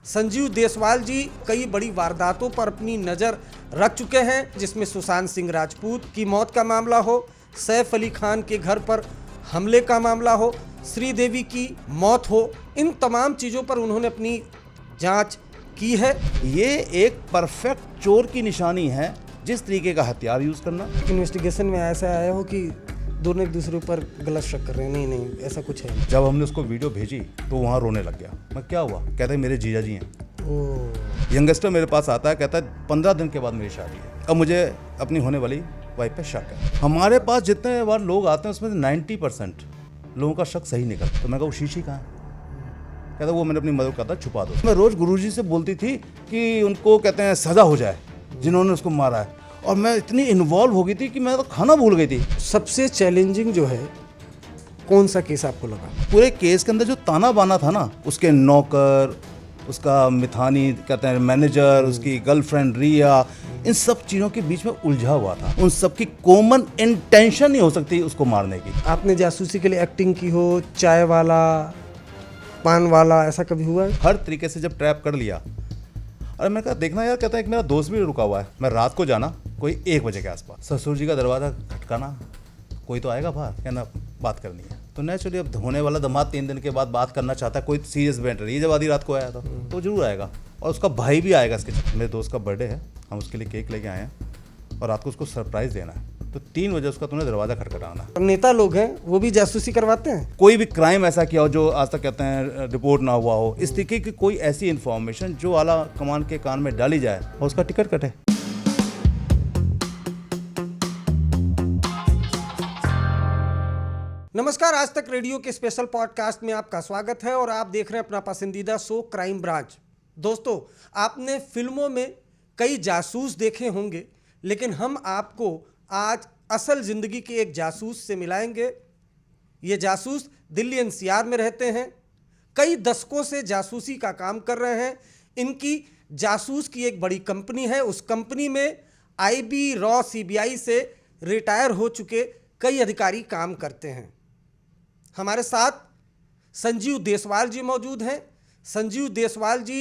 संजीव देसवाल जी कई बड़ी वारदातों पर अपनी नज़र रख चुके हैं, जिसमें सुशांत सिंह राजपूत की मौत का मामला हो, सैफ अली खान के घर पर हमले का मामला हो, श्रीदेवी की मौत हो। इन तमाम चीज़ों पर उन्होंने अपनी जांच की है। ये एक परफेक्ट चोर की निशानी है, जिस तरीके का हथियार यूज़ करना। इन्वेस्टिगेशन में ऐसा आया हो कि दोनों एक दूसरे पर गलत शक कर रहे हैं। नहीं ऐसा कुछ है। जब हमने उसको वीडियो भेजी तो वहाँ रोने लग गया। मैं क्या हुआ? कहता है मेरे जीजा जी हैं। यंगस्टर मेरे पास आता है, कहता है 15 दिन के बाद मेरी शादी है। अब मुझे अपनी होने वाली वाइफ पे शक है। हमारे पास जितने बार लोग आते हैं उसमें 90% लोगों का शक सही निकलता। तो मैं कहूँ शीशी कहाँ है? कहता वो मैंने अपनी मदद का था, छुपा दो। मैं रोज़ गुरुजी से बोलती थी कि उनको कहते हैं सज़ा हो जाए जिन्होंने उसको मारा है, और मैं इतनी इन्वॉल्व हो गई थी कि मैं तो खाना भूल गई थी। सबसे चैलेंजिंग जो है, कौन सा केस आपको लगा? पूरे केस के अंदर जो ताना बाना था ना, उसके नौकर, उसका मिथानी कहते हैं मैनेजर, उसकी गर्लफ्रेंड रिया, इन सब चीज़ों के बीच में उलझा हुआ था। उन सब की कॉमन इंटेंशन नहीं हो सकती उसको मारने की। आपने जासूसी के लिए एक्टिंग की हो, चाय वाला, पान वाला, ऐसा कभी हुआ है? हर तरीके से जब ट्रैप कर लिया। अरे मैं कहा देखना यार, कहता है एक मेरा दोस्त भी रुका हुआ है, मैं रात को जाना कोई 1 बजे के आसपास, ससुर जी का दरवाज़ा खटकाना, कोई तो आएगा बाहर, कहना बात करनी है। तो नेचुरली अब होने वाला दामाद 3 दिन के बाद बात करना चाहता है, कोई सीरियस मैटर, ये जब आधी रात को आया था तो जरूर आएगा। और उसका भाई भी आएगा इसके। मेरे दोस्त का बर्थडे है, हम उसके लिए केक लेके आए हैं और रात को उसको सरप्राइज़ देना है। तो 3 बजे उसका तुमने दरवाज़ा खटखटाना। नेता लोग हैं, वो भी जासूसी करवाते हैं। कोई भी क्राइम ऐसा किया हो जो आज तक कहते हैं रिपोर्ट ना हुआ हो, इस तरीके की कोई ऐसी इन्फॉर्मेशन जो आला कमान के कान में डाली जाए और उसका टिकट कटे। नमस्कार, आज तक रेडियो के स्पेशल पॉडकास्ट में आपका स्वागत है और आप देख रहे हैं अपना पसंदीदा शो क्राइम ब्रांच। दोस्तों, आपने फिल्मों में कई जासूस देखे होंगे, लेकिन हम आपको आज असल जिंदगी के एक जासूस से मिलाएंगे। ये जासूस दिल्ली एनसीआर में रहते हैं, कई दशकों से जासूसी का काम कर रहे हैं। इनकी जासूस की एक बड़ी कंपनी है, उस कंपनी में आईबी, रॉ, सीबीआई से रिटायर हो चुके कई अधिकारी काम करते हैं। हमारे साथ संजीव देसवाल जी मौजूद हैं। संजीव देसवाल जी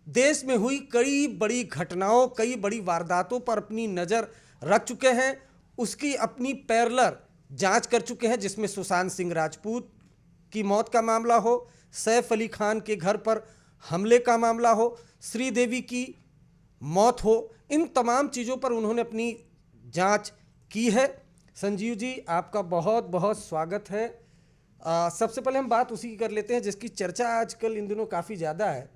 देश में हुई कई बड़ी घटनाओं, कई बड़ी वारदातों पर अपनी नज़र रख चुके हैं। उसकी अपनी पैरेलल जांच कर चुके हैं, जिसमें सुशांत सिंह राजपूत की मौत का मामला हो, सैफ अली खान के घर पर हमले का मामला हो, श्रीदेवी की मौत हो। इन तमाम चीज़ों पर उन्होंने अपनी जांच की है। संजीव जी, आपका बहुत बहुत स्वागत है। सबसे पहले हम बात उसी की कर लेते हैं जिसकी चर्चा आजकल इन दिनों काफ़ी ज़्यादा है।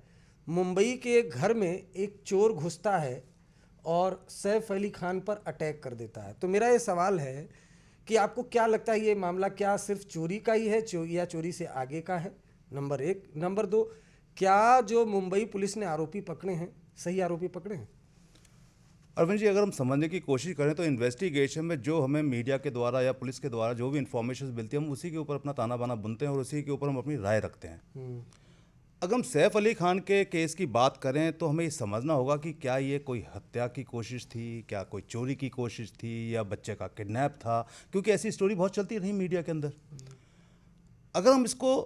मुंबई के एक घर में एक चोर घुसता है और सैफ अली खान पर अटैक कर देता है। तो मेरा ये सवाल है कि आपको क्या लगता है, ये मामला क्या सिर्फ चोरी का ही है या चोरी से आगे का है? नंबर 1। नंबर 2, क्या जो मुंबई पुलिस ने आरोपी पकड़े हैं, सही आरोपी पकड़े हैं? अरविंद जी, अगर हम समझने की कोशिश करें तो इन्वेस्टिगेशन में जो हमें मीडिया के द्वारा या पुलिस के द्वारा जो भी इंफॉर्मेशन मिलती है, हम उसी के ऊपर अपना ताना बाना बुनते हैं और उसी के ऊपर हम अपनी राय रखते हैं। अगर हम सैफ अली खान के केस की बात करें तो हमें ये समझना होगा कि क्या ये कोई हत्या की कोशिश थी, क्या कोई चोरी की कोशिश थी, या बच्चे का किडनैप था, क्योंकि ऐसी स्टोरी बहुत चलती रही मीडिया के अंदर। अगर हम इसको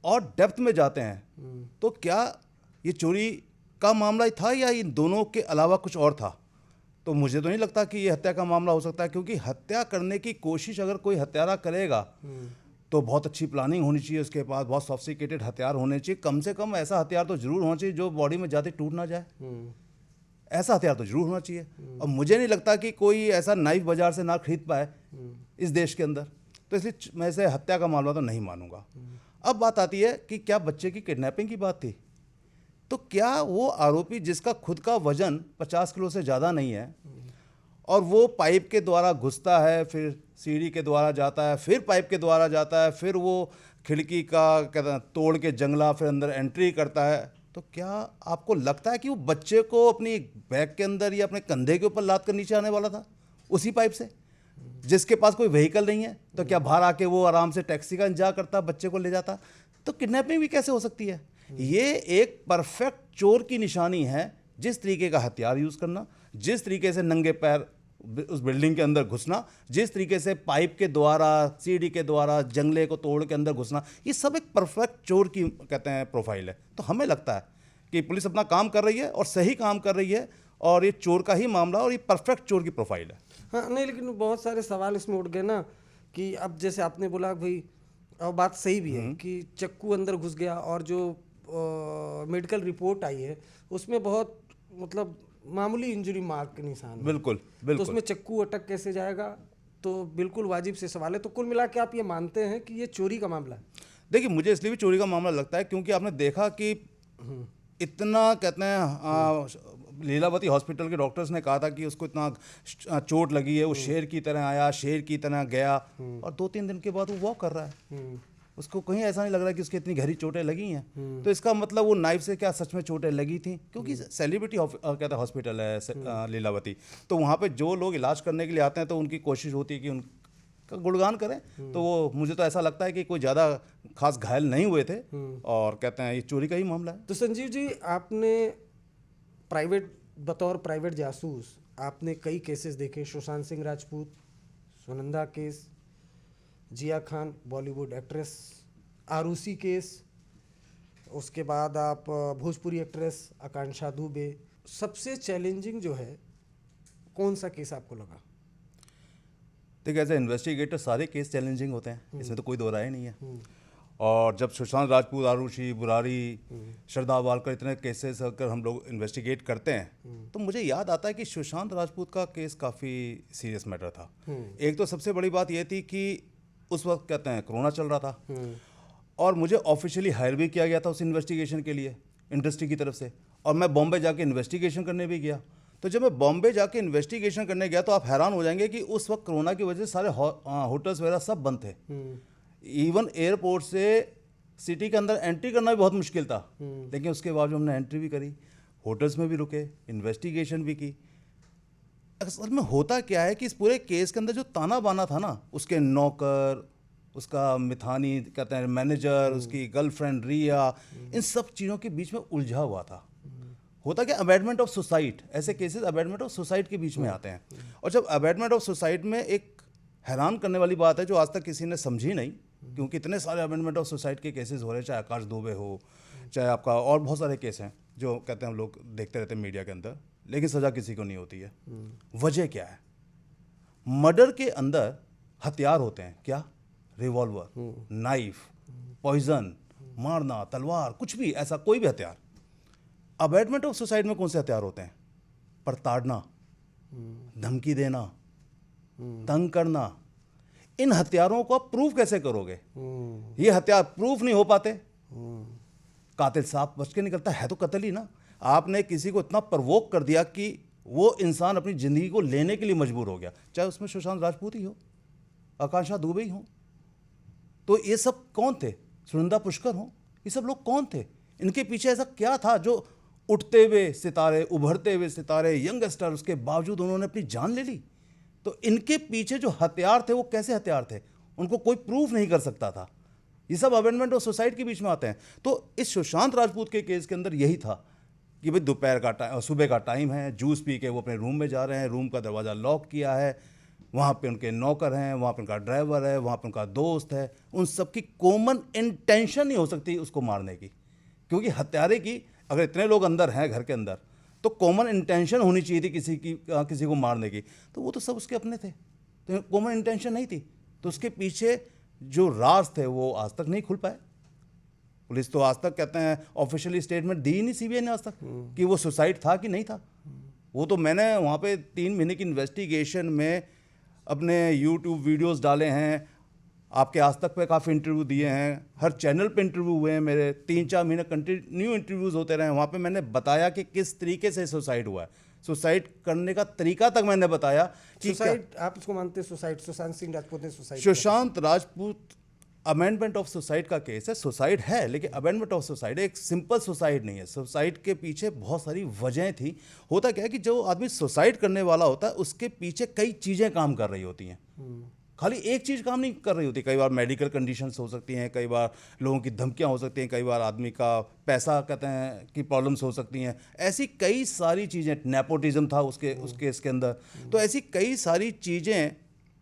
और डेप्थ में जाते हैं तो क्या ये चोरी का मामला ही था या इन दोनों के अलावा कुछ और था? तो मुझे तो नहीं लगता कि ये हत्या का मामला हो सकता है, क्योंकि हत्या करने की कोशिश अगर कोई हत्यारा करेगा तो बहुत अच्छी प्लानिंग होनी चाहिए, उसके पास बहुत सॉफिस्टिकेटेड हथियार होने चाहिए। कम से कम ऐसा हथियार तो जरूर होना चाहिए जो बॉडी में जाते टूट ना जाए। ऐसा हथियार तो जरूर होना चाहिए। और मुझे नहीं लगता कि कोई ऐसा नाइफ बाजार से ना खरीद पाए इस देश के अंदर, तो इसलिए मैं इसे हत्या का मामला तो नहीं मानूंगा। अब बात आती है कि क्या बच्चे की किडनैपिंग की बात थी, तो क्या वो आरोपी जिसका खुद का वजन 50 किलो से ज़्यादा नहीं है और वो पाइप के द्वारा घुसता है, फिर सीढ़ी के द्वारा जाता है, फिर पाइप के द्वारा जाता है, फिर वो खिड़की का कहते हैं तोड़ के जंगला फिर अंदर एंट्री करता है, तो क्या आपको लगता है कि वो बच्चे को अपनी बैग के अंदर या अपने कंधे के ऊपर लाद कर नीचे आने वाला था उसी पाइप से, जिसके पास कोई व्हीकल नहीं है? तो क्या बाहर आके वो आराम से टैक्सी का इंतजार करता, बच्चे को ले जाता? तो किडनैपिंग भी कैसे हो सकती है? ये एक परफेक्ट चोर की निशानी है, जिस तरीके का हथियार यूज़ करना, जिस तरीके से नंगे पैर उस बिल्डिंग के अंदर घुसना, जिस तरीके से पाइप के द्वारा, सीढ़ी के द्वारा जंगले को तोड़ के अंदर घुसना, ये सब एक परफेक्ट चोर की कहते हैं प्रोफाइल है। तो हमें लगता है कि पुलिस अपना काम कर रही है और सही काम कर रही है, और ये चोर का ही मामला और ये परफेक्ट चोर की प्रोफाइल है। हाँ नहीं, लेकिन बहुत सारे सवाल इसमें उठ गए ना कि अब जैसे आपने बोला भाई, और बात सही भी है कि चक्कू अंदर घुस गया, और जो मेडिकल रिपोर्ट आई है उसमें बहुत मतलब मामूली इंजरी मार्क के निशान है। बिल्कुल तो बिल्कुल। उसमें चक्कू अटक कैसे जाएगा, तो बिल्कुल वाजिब से सवाल है। तो कुल मिला के आप ये मानते हैं कि ये चोरी का मामला है? देखिए, मुझे इसलिए भी चोरी का मामला लगता है क्योंकि आपने देखा कि इतना कहते हैं लीलावती हॉस्पिटल के डॉक्टर्स ने कहा था कि उसको इतना चोट लगी है, वो शेर की तरह आया, शेर की तरह गया, और 2-3 दिन के बाद वो वॉक कर रहा है। उसको कहीं ऐसा नहीं लग रहा है कि उसके इतनी गहरी चोटें लगी हैं। तो इसका मतलब वो नाइफ से क्या सच में चोटें लगी थी? क्योंकि सेलिब्रिटी कहते हैं हॉस्पिटल है लीलावती, तो वहाँ पे जो लोग इलाज करने के लिए आते हैं तो उनकी कोशिश होती है कि उनका गुणगान करें। तो वो, मुझे तो ऐसा लगता है कि कोई ज़्यादा खास घायल नहीं हुए थे, और कहते हैं ये चोरी का ही मामला है। तो संजीव जी, आपने बतौर प्राइवेट जासूस आपने कई केसेस देखे, सुशांत सिंह राजपूत, सुनंदा केस, जिया खान बॉलीवुड एक्ट्रेस, आरूसी केस, उसके बाद आप भोजपुरी एक्ट्रेस आकांक्षा दुबे। सबसे चैलेंजिंग जो है, कौन सा केस आपको लगा? देखिए, एज ए इन्वेस्टिगेटर सारे केस चैलेंजिंग होते हैं, इसमें तो कोई दो राय नहीं है। और जब सुशांत राजपूत, आरुषि, बुरारी, श्रद्धा वालकर, इतने केसेस अगर हम लोग इन्वेस्टिगेट करते हैं तो मुझे याद आता है कि सुशांत राजपूत का केस काफ़ी सीरियस मैटर था। एक तो सबसे बड़ी बात यह थी कि उस वक्त कहते हैं कोरोना चल रहा था, और मुझे ऑफिशियली हायर भी किया गया था उस इन्वेस्टिगेशन के लिए इंडस्ट्री की तरफ से, और मैं बॉम्बे जाके इन्वेस्टिगेशन करने भी गया। तो जब मैं बॉम्बे जाके इन्वेस्टिगेशन करने गया तो आप हैरान हो जाएंगे कि उस वक्त कोरोना की वजह से सारे होटल्स वगैरह सब बंद थे। इवन एयरपोर्ट से सिटी के अंदर एंट्री करना भी बहुत मुश्किल था, लेकिन उसके बाद हमने एंट्री भी करी, होटल्स में भी रुके, इन्वेस्टिगेशन भी की। असल में होता क्या है कि इस पूरे केस के अंदर जो ताना बाना था ना, उसके नौकर, उसका मिथानी कहते हैं मैनेजर, उसकी गर्लफ्रेंड रिया, इन सब चीज़ों के बीच में उलझा हुआ था। होता क्या, अबैंडमेंट ऑफ सोसाइट, ऐसे केसेस अबैंडमेंट ऑफ सोसाइट के बीच में आते हैं। और जब अबैंडमेंट ऑफ सोसाइट में एक हैरान करने वाली बात है जो आज तक किसी ने समझी नहीं, क्योंकि इतने सारे अबैंडमेंट ऑफ सोसाइट के केसेस हो रहे हैं, चाहे आकाश दुबे हो, चाहे आपका और बहुत सारे केस हैं जो कहते हैं हम लोग देखते रहते हैं मीडिया के अंदर, लेकिन सज़ा किसी को नहीं होती है। वजह क्या है? मर्डर के अंदर हथियार होते हैं, क्या? रिवॉल्वर, नाइफ, पॉइजन, मारना, तलवार, कुछ भी ऐसा कोई भी हथियार। अबैंडमेंट ऑफ सोसाइटी में कौन से हथियार होते हैं? प्रताड़ना, धमकी देना, तंग करना। इन हथियारों को आप प्रूफ कैसे करोगे? ये हथियार प्रूफ नहीं हो पाते। कातिल साफ बच के निकलता है तो कत्ल ही ना। आपने किसी को इतना प्रवोक कर दिया कि वो इंसान अपनी ज़िंदगी को लेने के लिए मजबूर हो गया, चाहे उसमें सुशांत राजपूत ही हो, आकांक्षा दुबे ही हो। तो ये सब कौन थे? सुनंदा पुष्कर हो, ये सब लोग कौन थे? इनके पीछे ऐसा क्या था जो उठते हुए सितारे, उभरते हुए सितारे, यंगस्टर, उसके बावजूद उन्होंने अपनी जान ले ली? तो इनके पीछे जो हथियार थे वो कैसे हथियार थे? उनको कोई प्रूफ नहीं कर सकता था। ये सब अबैंडमेंट ऑफ सोसाइटी के बीच में आते हैं। तो इस सुशांत राजपूत के केस के अंदर यही था कि भाई दोपहर का टाइम, सुबह का टाइम है, जूस पी के वो अपने रूम में जा रहे हैं, रूम का दरवाज़ा लॉक किया है, वहाँ पे उनके नौकर हैं, वहाँ पे उनका ड्राइवर है, वहाँ पे उनका दोस्त है। उन सब की कॉमन इंटेंशन नहीं हो सकती उसको मारने की, क्योंकि हत्यारे की अगर इतने लोग अंदर हैं घर के अंदर तो कॉमन इंटेंशन होनी चाहिए थी किसी को मारने की। तो वो तो सब उसके अपने थे, तो कॉमन इंटेंशन नहीं थी। तो उसके पीछे जो राज थे वो आज तक नहीं खुल पाए। पुलिस तो आज तक कहते हैं ऑफिशियली स्टेटमेंट दी नहीं सीबीआई ने आज तक कि वो सुसाइड था कि नहीं था। वो तो मैंने वहाँ पे 3 महीने की इन्वेस्टिगेशन में अपने यूट्यूब वीडियोस डाले हैं, आपके आज तक पे काफ़ी इंटरव्यू दिए हैं, हर चैनल पे इंटरव्यू हुए हैं मेरे, 3-4 महीने कंटिन्यू इंटरव्यूज़ होते रहे। वहाँ पे मैंने बताया कि किस तरीके से सुसाइड हुआ है, सुसाइड करने का तरीका तक मैंने बताया कि सुसाइड आप इसको मानते हैं? सुसाइड सुशांत सिंह राजपूत ने suicide? Sushant Rajput amendment of suicide का केस है, सुसाइड है, लेकिन अमेंडमेंट ऑफ सुसाइड एक सिंपल सुसाइड नहीं है। सुसाइड के पीछे बहुत सारी वजहें थी। होता क्या है कि जो आदमी सुसाइड करने वाला होता है उसके पीछे कई चीज़ें काम कर रही होती हैं, खाली एक चीज़ काम नहीं कर रही होती। कई बार मेडिकल कंडीशंस हो सकती हैं, कई बार लोगों की धमकियां हो सकती हैं, कई बार आदमी का पैसा कहते हैं कि प्रॉब्लम्स हो सकती हैं। ऐसी कई सारी चीज़ें, नेपोटिज्म था उसके इसके अंदर। तो ऐसी कई सारी चीज़ें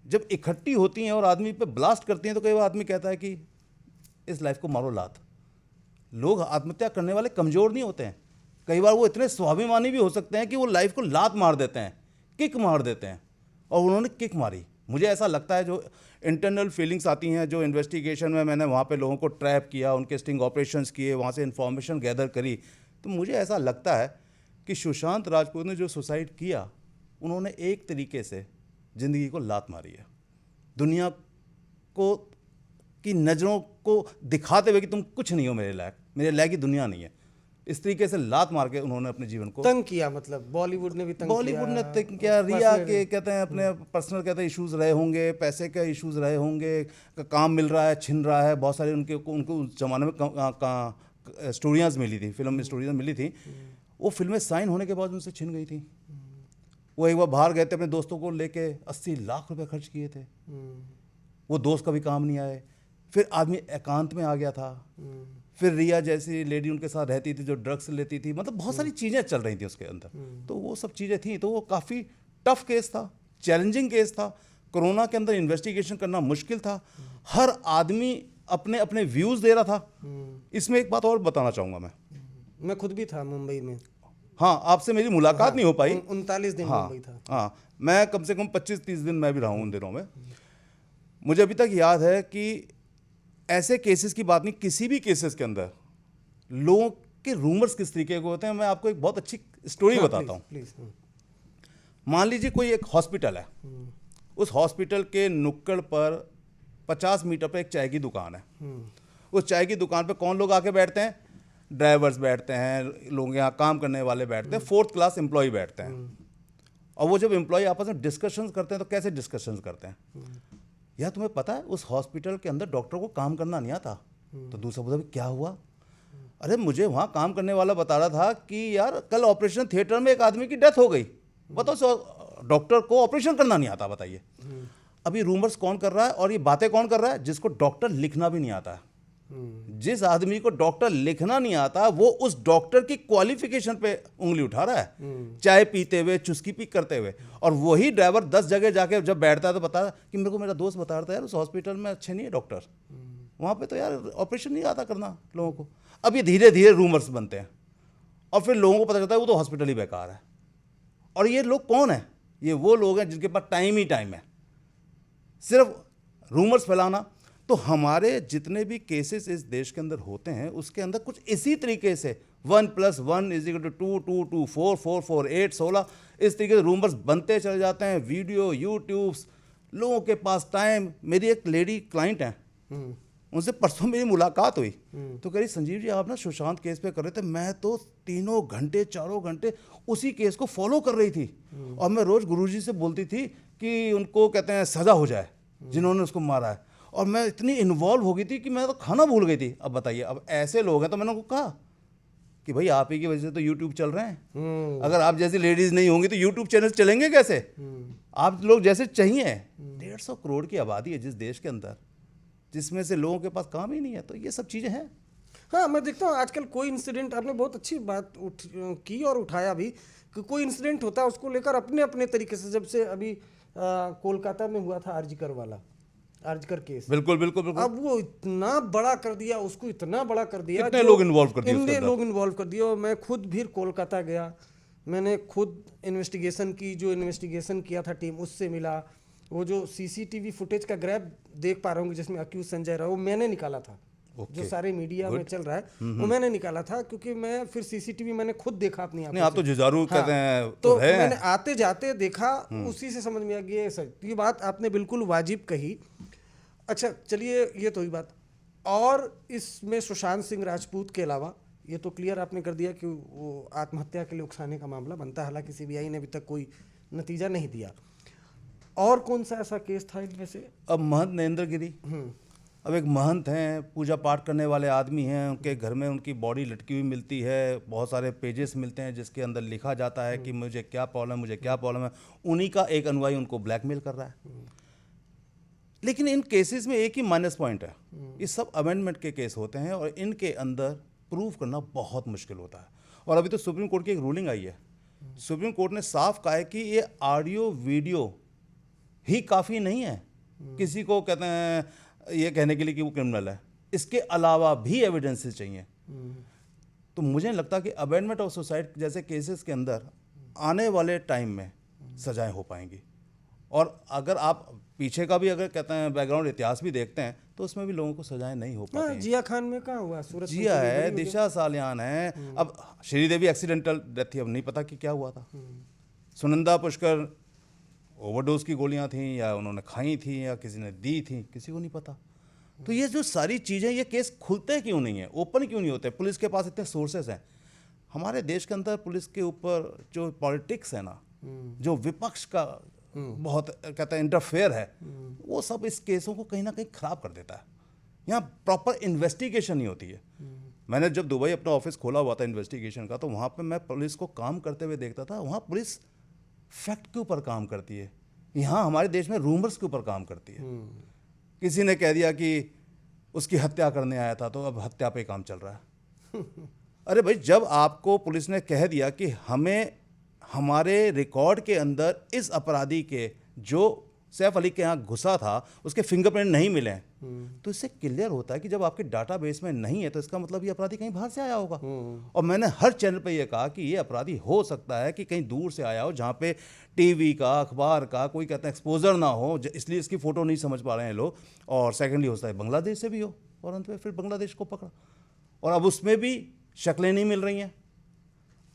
जब इकट्ठी होती हैं और आदमी पे ब्लास्ट करती हैं तो कई बार आदमी कहता है कि इस लाइफ को मारो लात। लोग आत्महत्या करने वाले कमज़ोर नहीं होते हैं, कई बार वो इतने स्वाभिमानी भी हो सकते हैं कि वो लाइफ को लात मार देते हैं, किक मार देते हैं, और उन्होंने किक मारी। मुझे ऐसा लगता है जो इंटरनल फीलिंग्स आती हैं, जो इन्वेस्टिगेशन में मैंने वहाँ पे लोगों को ट्रैप किया, उनके स्टिंग ऑपरेशंस किए, वहाँ से इन्फॉर्मेशन गैदर करी, तो मुझे ऐसा लगता है कि सुशांत राजपूत ने जो सुसाइड किया, उन्होंने एक तरीके से ज़िंदगी को लात मारी है, दुनिया को की नज़रों को दिखाते हुए कि तुम कुछ नहीं हो मेरे लायक की दुनिया नहीं है। इस तरीके से लात मार के उन्होंने अपने जीवन को तंग किया, मतलब बॉलीवुड ने भी तंग बॉलीवुड ने तंग किया, रिया के कहते हैं अपने पर्सनल कहते हैं इश्यूज रहे होंगे, पैसे के इश्यूज रहे होंगे, काम मिल रहा है छिन रहा है, बहुत सारे उनको उस जमाने में स्टोरियाँ मिली थी, फिल्म में स्टोरियाँ मिली थी, वो फिल्में साइन होने के बाद उनसे छिन गई थी। वो एक बार बाहर गए थे, अपने दोस्तों को लेके 80 लाख रुपए खर्च किए थे, वो दोस्त कभी काम नहीं आए, फिर आदमी एकांत में आ गया था, फिर रिया जैसी लेडी उनके साथ रहती थी जो ड्रग्स लेती थी, मतलब बहुत सारी चीज़ें चल रही थी उसके अंदर, तो वो सब चीज़ें थी, तो वो काफ़ी टफ केस था, चैलेंजिंग केस था। कोरोना के अंदर इन्वेस्टिगेशन करना मुश्किल था, हर आदमी अपने अपने व्यूज़ दे रहा था। इसमें एक बात और बताना चाहूँगा, मैं खुद भी था मुंबई में। हाँ, आपसे मेरी मुलाकात नहीं हो पाई, 39 दिन हाँ, मुंबई था। हाँ, मैं कम से कम 25-30 दिन मैं भी रहा हूँ उन दिनों में। मुझे अभी तक याद है कि ऐसे केसेस की बात नहीं, किसी भी केसेस के अंदर लोगों के रूमर्स किस तरीके के होते हैं। मैं आपको एक बहुत अच्छी स्टोरी बताता हूँ। मान लीजिए कोई एक हॉस्पिटल है, उस हॉस्पिटल के नुक्कड़ पर 50 मीटर पर एक चाय की दुकान है। उस चाय की दुकान पर कौन लोग आके बैठते हैं? ड्राइवर्स बैठते हैं, लोग यहाँ काम करने वाले बैठते हैं, 4th क्लास एम्प्लॉय बैठते हैं। और वो जब एम्प्लॉय आपस में डिस्कशंस करते हैं तो कैसे डिस्कशंस करते हैं? यार तुम्हें पता है उस हॉस्पिटल के अंदर डॉक्टर को काम करना नहीं आता। तो दूसरा बोला क्या हुआ? अरे मुझे वहाँ काम करने वाला बता रहा था कि यार कल ऑपरेशन थिएटर में एक आदमी की डेथ हो गई। बताओ, डॉक्टर को ऑपरेशन करना नहीं आता, बताइए। अभी रूमर्स कौन कर रहा है और ये बातें कौन कर रहा है? जिसको डॉक्टर लिखना भी नहीं आता है। जिस आदमी को डॉक्टर लिखना नहीं आता वो उस डॉक्टर की क्वालिफिकेशन पे उंगली उठा रहा है, चाय पीते हुए, चुस्की पी करते हुए। और वही ड्राइवर 10 जगह जाके जब बैठता है तो बता कि मेरे को मेरा दोस्त बता रहा था यार उस हॉस्पिटल में अच्छे नहीं है डॉक्टर, वहाँ पे तो यार ऑपरेशन नहीं आता करना लोगों को। अब ये धीरे धीरे रूमर्स बनते हैं और फिर लोगों को पता चलता है वो तो हॉस्पिटल ही बेकार है। और ये लोग कौन है? ये वो लोग हैं जिनके पास टाइम ही टाइम है सिर्फ रूमर्स फैलाना। तो हमारे जितने भी केसेस इस देश के अंदर होते हैं उसके अंदर कुछ इसी तरीके से 1 + 1 = 2, 2 = 4, 4 = 4, 8 = 16, इस तरीके से रूमर्स बनते चले जाते हैं। वीडियो, यूट्यूब्स, लोगों के पास टाइम। मेरी एक लेडी क्लाइंट है, उनसे परसों मेरी मुलाकात हुई तो कह रही संजीव जी आप ना सुशांत केस पे कर रहे थे, मैं तो 3 घंटे 4 घंटे उसी केस को फॉलो कर रही थी और मैं रोज़ गुरुजी से बोलती थी कि उनको कहते हैं सज़ा हो जाए जिन्होंने उसको मारा है, और मैं इतनी इन्वॉल्व हो गई थी कि मैं तो खाना भूल गई थी। अब बताइए, अब ऐसे लोग हैं तो मैंने उनको कहा कि भाई आप ही की वजह से तो यूट्यूब चल रहे हैं। अगर आप जैसी लेडीज़ नहीं होंगी तो यूट्यूब चैनल चलेंगे कैसे? आप लोग जैसे चाहिए। 150 करोड़ की आबादी है जिस देश के अंदर, जिसमें से लोगों के पास काम ही नहीं है, तो ये सब चीज़ें हैं। हाँ, मैं देखता हूँ आजकल कोई इंसिडेंट, आपने बहुत अच्छी बात की और उठाया भी कि कोई इंसिडेंट होता है उसको लेकर अपने अपने तरीके से, जब से अभी कोलकाता में हुआ था आरजीकर केस। बिल्कुल बिल्कुल बिल्कुल। अब वो इतना बड़ा कर दिया, उसको इतना बड़ा कर दिया, कितने लोग इन्वॉल्व कर दिए, इतने लोग इन्वॉल्व कर दिया। और मैं खुद भी कोलकाता गया, मैंने खुद इन्वेस्टिगेशन की, जो इन्वेस्टिगेशन किया था टीम उससे मिला। वो जो सीसीटीवी फुटेज का ग्रैब देख पा रहा हूँ जिसमें अक्यूज संजय रहा, वो मैंने निकाला था। जो सारे मीडिया में चल रहा है वो मैंने निकाला था, क्योंकि मैं फिर सीसीटीवी मैंने खुद देखा अपनी आंखों से। आप तो जुझारू कहते हैं तो मैंने आते जाते देखा, उसी से समझ में आ गया सर। ये बात आपने बिल्कुल वाजिब कही। अच्छा चलिए, ये तो ही बात। और इसमें सुशांत सिंह राजपूत के अलावा ये तो क्लियर आपने कर दिया कि वो आत्महत्या के लिए उकसाने का मामला बनता है, हालांकि सीबीआई ने अभी तक कोई नतीजा नहीं दिया। और कौन सा ऐसा केस था इनमें से? अब महंत नरेंद्र गिरी, अब एक महंत हैं, पूजा पाठ करने वाले आदमी हैं, उनके घर में उनकी बॉडी लटकी हुई मिलती है, बहुत सारे पेजेस मिलते हैं जिसके अंदर लिखा जाता है कि मुझे क्या प्रॉब्लम है। उन्हीं का एक अनुयायी उनको ब्लैकमेल कर रहा है। लेकिन इन केसेस में एक ही माइनस पॉइंट है, ये सब अमेंडमेंट के केस होते हैं और इनके अंदर प्रूव करना बहुत मुश्किल होता है। और अभी तो सुप्रीम कोर्ट की एक रूलिंग आई है, सुप्रीम कोर्ट ने साफ कहा है कि ये ऑडियो वीडियो ही काफ़ी नहीं है किसी को कहते हैं ये कहने के लिए कि वो क्रिमिनल है, इसके अलावा भी एविडेंसेस चाहिए। तो मुझे नहीं लगता कि अबेंडमेंट ऑफ सुसाइड जैसे केसेस के अंदर आने वाले टाइम में सजाएं हो पाएंगी। और अगर आप पीछे का भी अगर कहते हैं बैकग्राउंड इतिहास भी देखते हैं तो उसमें भी लोगों को सजाएं नहीं हो पाती हैं। जिया खान में कहाँ हुआ, सूरत में जिया तो है, बड़ी हो गई। दिशा सालियान है, अब श्रीदेवी एक्सीडेंटल डेथ थी, अब नहीं पता कि क्या हुआ था। सुनंदा पुष्कर ओवरडोज की गोलियां थी या उन्होंने खाई थी या किसी ने दी थी, किसी को नहीं पता। तो ये जो सारी चीज़ें, ये केस खुलते क्यों नहीं है, ओपन क्यों नहीं होते? पुलिस के पास इतने सोर्सेस हैं। हमारे देश के अंदर पुलिस के ऊपर जो पॉलिटिक्स है ना, जो विपक्ष का बहुत कहते हैं इंटरफेयर है, वो सब इस केसों को कहीं ना कहीं खराब कर देता है। यहाँ प्रॉपर इन्वेस्टिगेशन नहीं होती है। मैंने जब दुबई अपना ऑफिस खोला हुआ था इन्वेस्टिगेशन का, तो वहाँ पे मैं पुलिस को काम करते हुए देखता था। वहाँ पुलिस फैक्ट के ऊपर काम करती है, यहाँ हमारे देश में रूमर्स के ऊपर काम करती है। किसी ने कह दिया कि उसकी हत्या करने आया था, तो अब हत्या पे काम चल रहा है। अरे भाई, जब आपको पुलिस ने कह दिया कि हमें हमारे रिकॉर्ड के अंदर इस अपराधी के जो सैफ अली के यहाँ घुसा था उसके फिंगरप्रिंट नहीं मिले हैं, तो इससे क्लियर होता है कि जब आपके डाटाबेस में नहीं है तो इसका मतलब ये अपराधी कहीं बाहर से आया होगा। और मैंने हर चैनल पे ये कहा कि ये अपराधी हो सकता है कि कहीं दूर से आया हो, जहाँ पे टीवी का, अखबार का कोई कहते हैं एक्सपोजर ना हो, इसलिए इसकी फ़ोटो नहीं समझ पा रहे हैं लोग। और सेकेंडली होता है बांग्लादेश से भी हो, और अंत में फिर बांग्लादेश को पकड़ा। और अब उसमें भी शक्लें नहीं मिल रही हैं,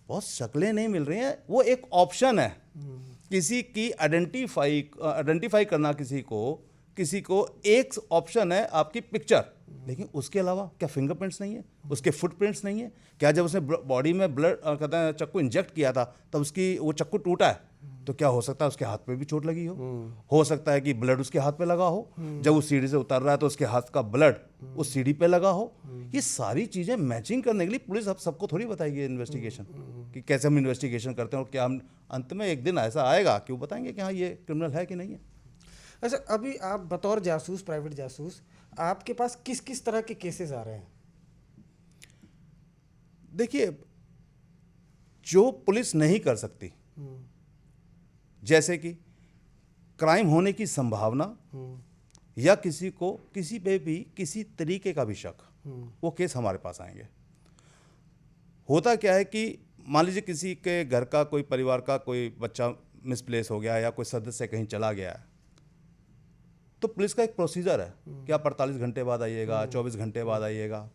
बहुत शक्लें नहीं मिल रही हैं। वो एक ऑप्शन है किसी की आइडेंटिफाई करना, किसी को एक ऑप्शन है आपकी पिक्चर, लेकिन उसके अलावा क्या फिंगरप्रिंट्स नहीं है, उसके फुटप्रिंट्स नहीं है? क्या जब उसने बॉडी में ब्लड कहते हैं चक्कू इंजेक्ट किया था तब उसकी वो चक्कू टूटा है, तो क्या हो सकता है उसके हाथ पे भी चोट लगी हो सकता है कि ब्लड उसके हाथ पे लगा हो, जब वो सीढ़ी से उतर रहा है तो उसके हाथ का ब्लड उस सीढ़ी पे लगा हो। ये सारी चीज़ें मैचिंग करने के लिए पुलिस अब सबको थोड़ी बताएगी इन्वेस्टिगेशन कि कैसे हम इन्वेस्टिगेशन करते हैं, और क्या हम अंत में एक दिन ऐसा आएगा कि वो बताएंगे कि हाँ ये क्रिमिनल है कि नहीं है। अच्छा, अभी आप बतौर जासूस, प्राइवेट जासूस, आपके पास किस किस तरह के केसेस आ रहे हैं? देखिए, जो पुलिस नहीं कर सकती, जैसे कि क्राइम होने की संभावना या किसी को किसी पे भी किसी तरीके का भी शक, वो केस हमारे पास आएंगे। होता क्या है कि मान लीजिए किसी के घर का, कोई परिवार का कोई बच्चा मिसप्लेस हो गया या कोई सदस्य कहीं चला गया है, तो पुलिस का एक प्रोसीजर है कि आप 48 घंटे बाद आइएगा, 24 घंटे बाद आइएगा।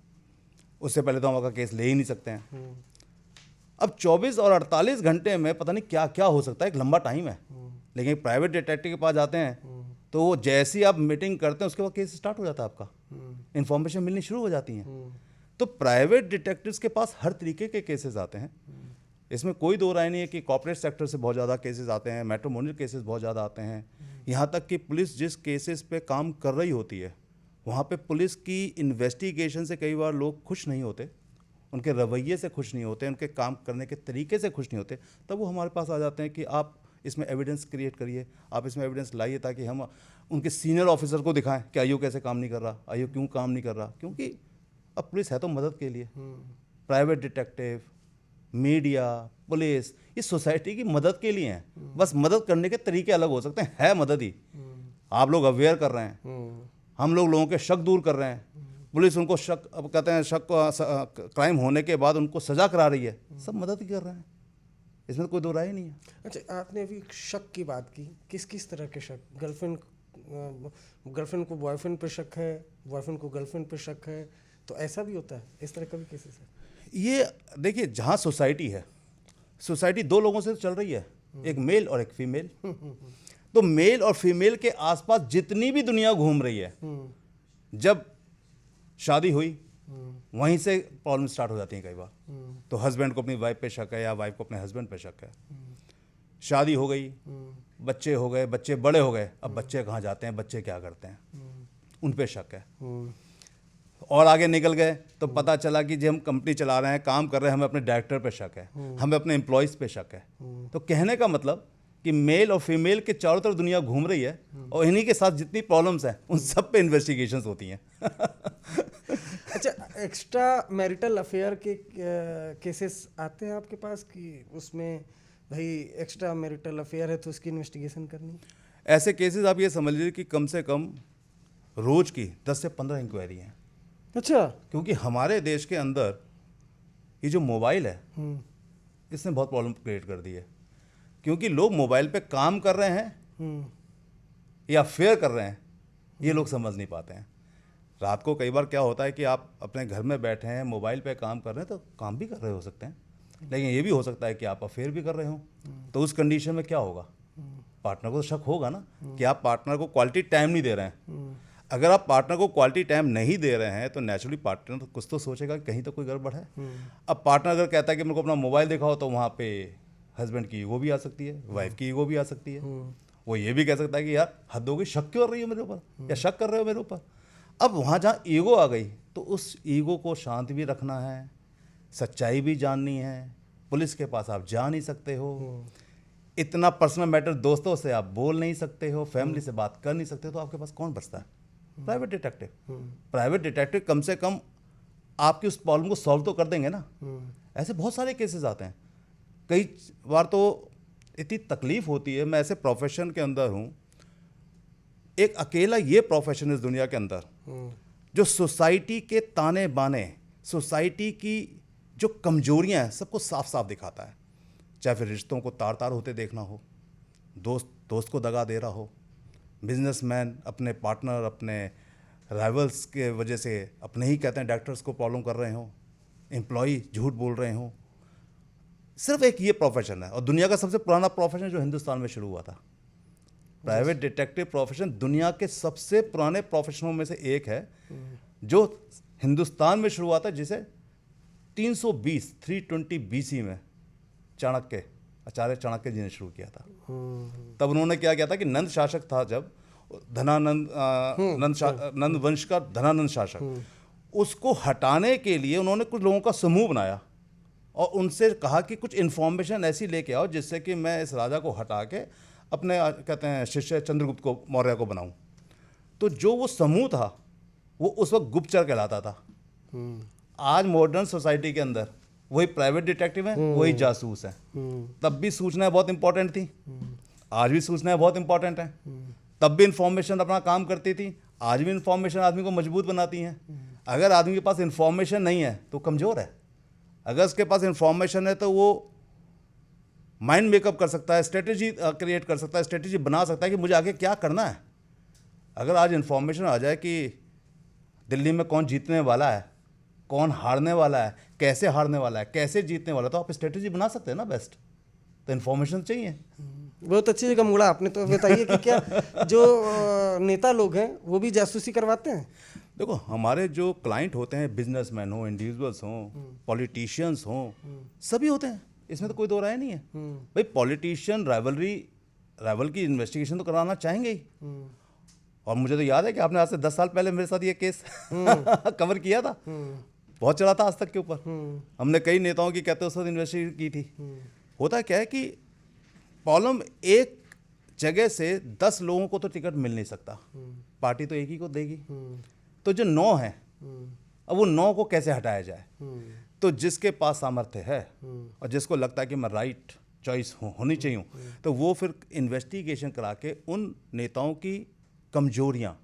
उससे पहले तो हम आपका केस ले ही नहीं सकते हैं। अब 24 और 48 घंटे में पता नहीं क्या क्या हो सकता है, एक लंबा टाइम है। लेकिन प्राइवेट डिटेक्टिव के पास जाते हैं तो वो जैसे ही आप मीटिंग करते हैं उसके बाद केस स्टार्ट हो जाता है, आपका इन्फॉर्मेशन मिलनी शुरू हो जाती हैं। तो प्राइवेट डिटेक्टिव्स के पास हर तरीके के केसेस आते हैं, इसमें कोई दो राय नहीं है कि कॉर्पोरेट सेक्टर से बहुत ज़्यादा केसेस आते हैं, मैट्रिमोनियल केसेस बहुत ज़्यादा आते हैं। यहाँ तक कि पुलिस जिस केसेस पे काम कर रही होती है वहाँ पे पुलिस की इन्वेस्टिगेशन से कई बार लोग खुश नहीं होते, उनके रवैये से खुश नहीं होते, उनके काम करने के तरीके से खुश नहीं होते, तब वो हमारे पास आ जाते हैं कि आप इसमें एविडेंस क्रिएट करिए, आप इसमें एविडेंस लाइए, ताकि हम उनके सीनियर ऑफिसर को दिखाएं कि आईओ कैसे काम नहीं कर रहा, आईओ क्यों काम नहीं कर रहा। क्योंकि अब पुलिस है तो मदद के लिए, प्राइवेट डिटेक्टिव, मीडिया, पुलिस, इस सोसाइटी की मदद के लिए हैं। बस मदद करने के तरीके अलग हो सकते हैं, है मदद ही। आप लोग अवेयर कर रहे हैं, हम लोगों के शक दूर कर रहे हैं, पुलिस उनको शक, अब कहते हैं शक, क्राइम होने के बाद उनको सजा करा रही है, सब मदद ही कर रहे हैं, इसमें कोई दो राय नहीं है। अच्छा, आपने अभी शक की बात की, किस किस तरह के शक? गर्लफ्रेंड को बॉयफ्रेंड पे शक है, बॉयफ्रेंड को गर्लफ्रेंड पे शक है, तो ऐसा भी होता है? इस तरह का भी केसेस है? ये देखिए, जहाँ सोसाइटी है, सोसाइटी दो लोगों से चल रही है, एक मेल और एक फीमेल। तो मेल और फीमेल के आसपास जितनी भी दुनिया घूम रही है, जब शादी हुई वहीं से प्रॉब्लम स्टार्ट हो जाती है कई बार। तो हस्बैंड को अपनी वाइफ पे शक है या वाइफ को अपने हस्बैंड पे शक है। शादी हो गई, बच्चे हो गए, बच्चे बड़े हो गए, अब बच्चे कहाँ जाते हैं, बच्चे क्या करते हैं, उन पे शक है। और आगे निकल गए तो पता चला कि जब हम कंपनी चला रहे हैं, काम कर रहे हैं, हमें अपने डायरेक्टर पे शक है, हमें अपने एम्प्लॉयज़ पे शक है। तो कहने का मतलब कि मेल और फीमेल के चारों तरफ दुनिया घूम रही है, और इन्हीं के साथ जितनी प्रॉब्लम्स हैं उन सब पे इन्वेस्टिगेशंस होती हैं। अच्छा, एक्स्ट्रा मैरिटल अफेयर के केसेस आते हैं आपके पास कि उसमें भाई एक्स्ट्रा मैरिटल अफेयर है तो उसकी इन्वेस्टिगेशन करनी? ऐसे केसेस आप ये समझ लीजिए कि कम से कम रोज की 10 से 15 इंक्वायरी हैं। अच्छा। क्योंकि हमारे देश के अंदर ये जो मोबाइल है इसने बहुत प्रॉब्लम क्रिएट कर दी है, क्योंकि लोग मोबाइल पे काम कर रहे हैं या फेयर कर रहे हैं, ये लोग समझ नहीं पाते हैं। रात को कई बार क्या होता है कि आप अपने घर में बैठे हैं, मोबाइल पे काम कर रहे हैं, तो काम भी कर रहे हो सकते हैं, लेकिन ये भी हो सकता है कि आप अफेयर भी कर रहे हो। तो उस कंडीशन में क्या होगा, पार्टनर को शक होगा ना कि आप पार्टनर को क्वालिटी टाइम नहीं दे रहे हैं। अगर आप पार्टनर को क्वालिटी टाइम नहीं दे रहे हैं तो नेचुरली पार्टनर तो कुछ तो सोचेगा कि कहीं तो कोई गड़बड़ है। अब पार्टनर अगर कहता है कि मेरे को अपना मोबाइल दिखाओ, तो वहाँ पे हस्बैंड की ईगो भी आ सकती है, वाइफ की ईगो भी आ सकती है। वो ये भी कह सकता है कि यार हद हो गई, शक क्यों कर रही हो मेरे ऊपर या शक कर रहे हो मेरे ऊपर। अब वहाँ जहाँ ईगो आ गई तो उस ईगो को शांत भी रखना है, सच्चाई भी जाननी है। पुलिस के पास आप जा नहीं सकते हो, इतना पर्सनल मैटर दोस्तों से आप बोल नहीं सकते हो, फैमिली से बात कर नहीं सकते, तो आपके पास कौन बचता है? Private detective. प्राइवेट डिटेक्टिव कम से कम आपकी उस प्रॉब्लम को सॉल्व तो कर देंगे ना। ऐसे बहुत सारे केसेस आते हैं, कई बार तो इतनी तकलीफ होती है। मैं ऐसे प्रोफेशन के अंदर हूँ, एक अकेला ये प्रोफेशन इस दुनिया के अंदर जो सोसाइटी के ताने बाने, सोसाइटी की जो कमजोरियां हैं, सबको साफ साफ दिखाता है। चाहे फिर रिश्तों को तार तार होते देखना हो, दोस्त को दगा दे रहा हो, बिजनेसमैन अपने पार्टनर, अपने राइवल्स के वजह से अपने ही कहते हैं डॉक्टर्स को प्रॉब्लम कर रहे हो, एम्प्लॉय झूठ बोल रहे हो। सिर्फ एक ये प्रोफेशन है, और दुनिया का सबसे पुराना प्रोफेशन जो हिंदुस्तान में शुरू हुआ था। प्राइवेट डिटेक्टिव प्रोफेशन दुनिया के सबसे पुराने प्रोफेशनों में से एक है, जो हिंदुस्तान में शुरू हुआ था, जिसे 320 BC में आचार्य चाणक्य जी ने शुरू किया था। तब उन्होंने क्या किया था कि नंद शासक था, जब नंद वंश का धनानंद शासक, उसको हटाने के लिए उन्होंने कुछ लोगों का समूह बनाया और उनसे कहा कि कुछ इन्फॉर्मेशन ऐसी लेके आओ जिससे कि मैं इस राजा को हटा के अपने कहते हैं शिष्य चंद्रगुप्त को, मौर्य को बनाऊं। तो जो वो समूह था वो उस वक्त गुप्तचर कहलाता था। आज मॉडर्न सोसाइटी के अंदर वही प्राइवेट डिटेक्टिव हैं, वही जासूस हैं। तब भी सूचनाएं बहुत इंपॉर्टेंट थी, आज भी सूचनाएं बहुत इंपॉर्टेंट हैं। तब भी इंफॉर्मेशन अपना काम करती थी, आज भी इंफॉर्मेशन आदमी को मजबूत बनाती हैं। अगर आदमी के पास इंफॉर्मेशन नहीं है तो कमज़ोर है, अगर उसके पास इंफॉर्मेशन है तो वो माइंड मेकअप कर सकता है, स्ट्रेटेजी क्रिएट कर सकता है, स्ट्रेटेजी बना सकता है कि मुझे आगे क्या करना है। अगर आज इंफॉर्मेशन आ जाए कि दिल्ली में कौन जीतने वाला है, कौन हारने वाला है, कैसे हारने वाला है, कैसे जीतने वाला है, तो आप स्ट्रेटेजी बना सकते हैं ना बेस्ट। तो इन्फॉर्मेशन चाहिए। बहुत अच्छी जगह मुड़ा आपने। तो बताइए कि क्या जो नेता लोग हैं वो भी जासूसी करवाते हैं? देखो, हमारे जो क्लाइंट होते हैं, बिजनेसमैन हो, इंडिविजुअल्स हों, पॉलिटिशियंस हों, सभी होते हैं, इसमें तो कोई दो राय नहीं है। भाई पॉलिटिशियन राइवल की इन्वेस्टिगेशन तो कराना चाहेंगे ही। और मुझे तो याद है कि आपने आज से 10 साल पहले मेरे साथ ये केस कवर किया था, बहुत चला था आज तक के ऊपर। हमने कई नेताओं की कहते उस वक्त इन्वेस्टिगेशन की थी। होता क्या है कि प्रॉब्लम एक जगह से 10 लोगों को तो टिकट मिल नहीं सकता, पार्टी तो एक ही को देगी। तो जो 9 हैं, अब वो 9 को कैसे हटाया जाए? तो जिसके पास सामर्थ्य है और जिसको लगता है कि मैं राइट चॉइस होनी चाहिए, तो वो फिर इन्वेस्टिगेशन करा के उन नेताओं की कमजोर यहाँ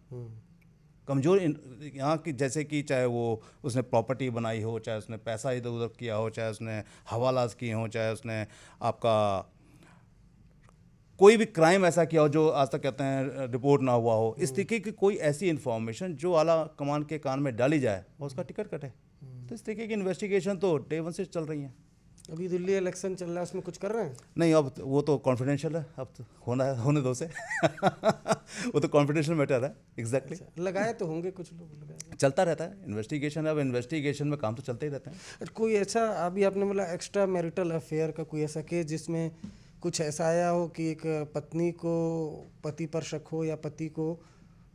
की, जैसे कि चाहे वो उसने प्रॉपर्टी बनाई हो, चाहे उसने पैसा इधर उधर किया हो, चाहे उसने हवालात किए हो, चाहे उसने आपका कोई भी क्राइम ऐसा किया हो जो आज तक कहते हैं रिपोर्ट ना हुआ हो, इस तरीके की कोई ऐसी इन्फॉर्मेशन जो आला कमान के कान में डाली जाए और उसका टिकट कटे। तो इस तरीके की इन्वेस्टिगेशन तो डे 1 से चल रही हैं। अभी दिल्ली इलेक्शन चल रहा है, उसमें कुछ कर रहे हैं? नहीं, अब वो तो कॉन्फिडेंशियल है, अब तो होने दो से वो तो कॉन्फिडेंशियल मैटर है। एग्जैक्टली। लगाए तो होंगे कुछ लोग, लगाए। चलता रहता है इन्वेस्टिगेशन। अब इन्वेस्टिगेशन में काम तो चलते ही रहते हैं। कोई ऐसा अभी आपने बोला एक्स्ट्रा मैरिटल अफेयर का कोई ऐसा केस जिसमें कुछ ऐसा आया हो कि एक पत्नी को पति पर शक हो या पति को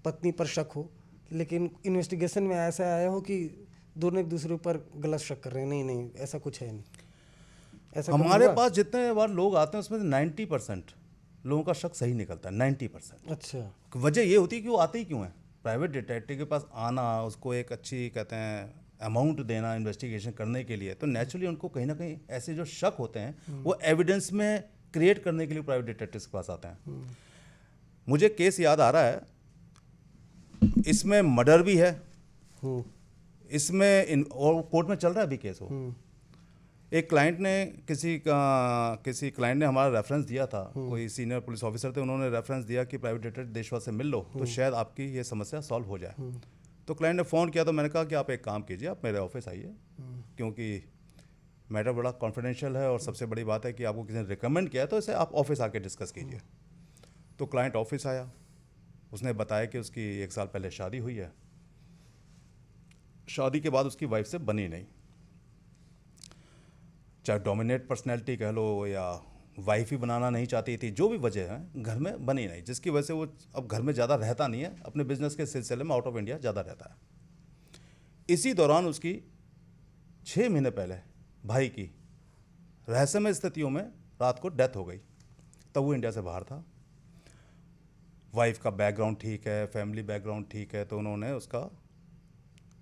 पत्नी पर शक हो, लेकिन इन्वेस्टिगेशन में ऐसा आया हो कि दोनों एक दूसरे ऊपर गलत शक कर रहे हैं? नहीं, ऐसा कुछ है नहीं। ऐसा हमारे पास जितने बार लोग आते हैं उसमें 90% लोगों का शक सही निकलता है। 90%। अच्छा। वजह ये होती है कि वो आते ही क्यों हैं? प्राइवेट डिटेक्टिव के पास आना, उसको एक अच्छी कहते हैं अमाउंट देना इन्वेस्टिगेशन करने के लिए, तो नेचुरली उनको कहीं ना कहीं ऐसे जो शक होते हैं वो एविडेंस में क्रिएट करने के लिए प्राइवेट डिटेक्टिव्स के पास आते हैं। मुझे केस याद आ रहा है, इसमें मर्डर भी है, इसमें और कोर्ट में चल रहा है अभी केस वो, एक क्लाइंट ने किसी क्लाइंट ने हमारा रेफरेंस दिया था, कोई सीनियर पुलिस ऑफिसर थे, उन्होंने रेफरेंस दिया कि प्राइवेट डिटेक्टिव देशवा से मिल लो तो शायद आपकी ये समस्या सॉल्व हो जाए। तो क्लाइंट ने फ़ोन किया तो मैंने कहा कि आप एक काम कीजिए, आप मेरे ऑफिस आइए, क्योंकि मैटर बड़ा कॉन्फिडेंशियल है और सबसे बड़ी बात है कि आपको किसी ने रिकमेंड किया है तो इसे आप ऑफिस आके डिस्कस कीजिए। तो क्लाइंट ऑफिस आया, उसने बताया कि उसकी 1 साल पहले शादी हुई है, शादी के बाद उसकी वाइफ से बनी नहीं, चाहे डोमिनेट पर्सनैलिटी कह लो या वाइफ ही बनाना नहीं चाहती थी, जो भी वजह है घर में बनी नहीं, जिसकी वजह से वो अब घर में ज़्यादा रहता नहीं है, अपने बिजनेस के सिलसिले में आउट ऑफ इंडिया ज़्यादा रहता है। इसी दौरान उसकी 6 महीने पहले भाई की रहस्यमय स्थितियों में रात को डेथ हो गई। तब वो इंडिया से बाहर था, वाइफ का बैकग्राउंड ठीक है, फैमिली बैकग्राउंड ठीक है, तो उन्होंने उसका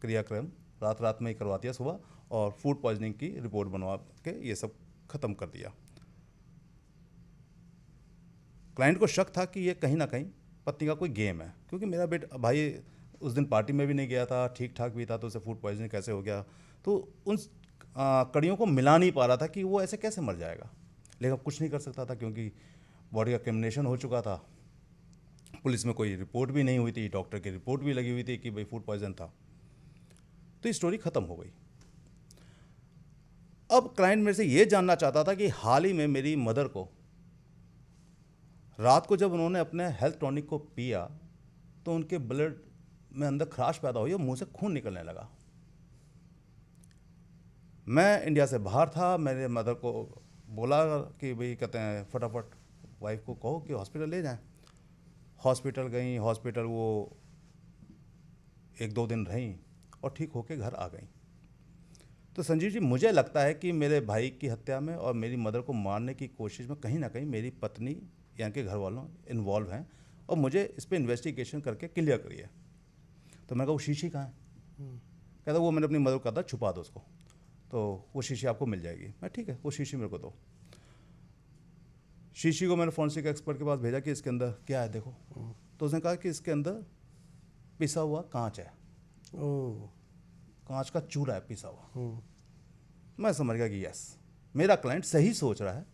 क्रियाक्रम रात में ही करवा दिया सुबह, और फूड पॉइजनिंग की रिपोर्ट बनवा के ये सब ख़त्म कर दिया। क्लाइंट को शक था कि ये कहीं ना कहीं पत्नी का कोई गेम है, क्योंकि मेरा भाई उस दिन पार्टी में भी नहीं गया था, ठीक ठाक भी था, तो उसे फूड पॉइजनिंग कैसे हो गया, तो उन कड़ियों को मिला नहीं पा रहा था कि वो ऐसे कैसे मर जाएगा। लेकिन कुछ नहीं कर सकता था क्योंकि बॉडी का क्रिमिनेशन हो चुका था, पुलिस में कोई रिपोर्ट भी नहीं हुई थी, डॉक्टर की रिपोर्ट भी लगी हुई थी कि भाई फूड पॉइजन था। तो ये स्टोरी ख़त्म हो गई। अब क्लाइंट मेरे से ये जानना चाहता था कि हाल ही में मेरी मदर को रात को जब उन्होंने अपने हेल्थ टॉनिक को पिया तो उनके ब्लड में अंदर खराश पैदा हुई और मुंह से खून निकलने लगा। मैं इंडिया से बाहर था, मेरे मदर को बोला कि भाई कहते हैं फटाफट वाइफ को कहो कि हॉस्पिटल ले जाएं। हॉस्पिटल गई, हॉस्पिटल वो 1-2 दिन रहीं और ठीक होके घर आ गई। तो संजीव जी, मुझे लगता है कि मेरे भाई की हत्या में और मेरी मदर को मारने की कोशिश में कहीं ना कहीं मेरी पत्नी या के घर वालों इन्वॉल्व हैं, और मुझे इस पर इन्वेस्टिगेशन करके क्लियर करिए। तो मैं कहा वो शीशी कहाँ है? कहता वो मैंने अपनी मदर को कहा था छुपा दो उसको, तो वो शीशी आपको मिल जाएगी। मैं ठीक है, वो शीशी मेरे को दो। शीशी को मैंने फॉरेंसिक एक्सपर्ट के पास भेजा कि इसके अंदर क्या है देखो। तो उसने कहा कि इसके अंदर पिसा हुआ कांच है, कांच का चूरा है पिसा हुआ। मैं समझ गया कि यस, मेरा क्लाइंट सही सोच रहा है।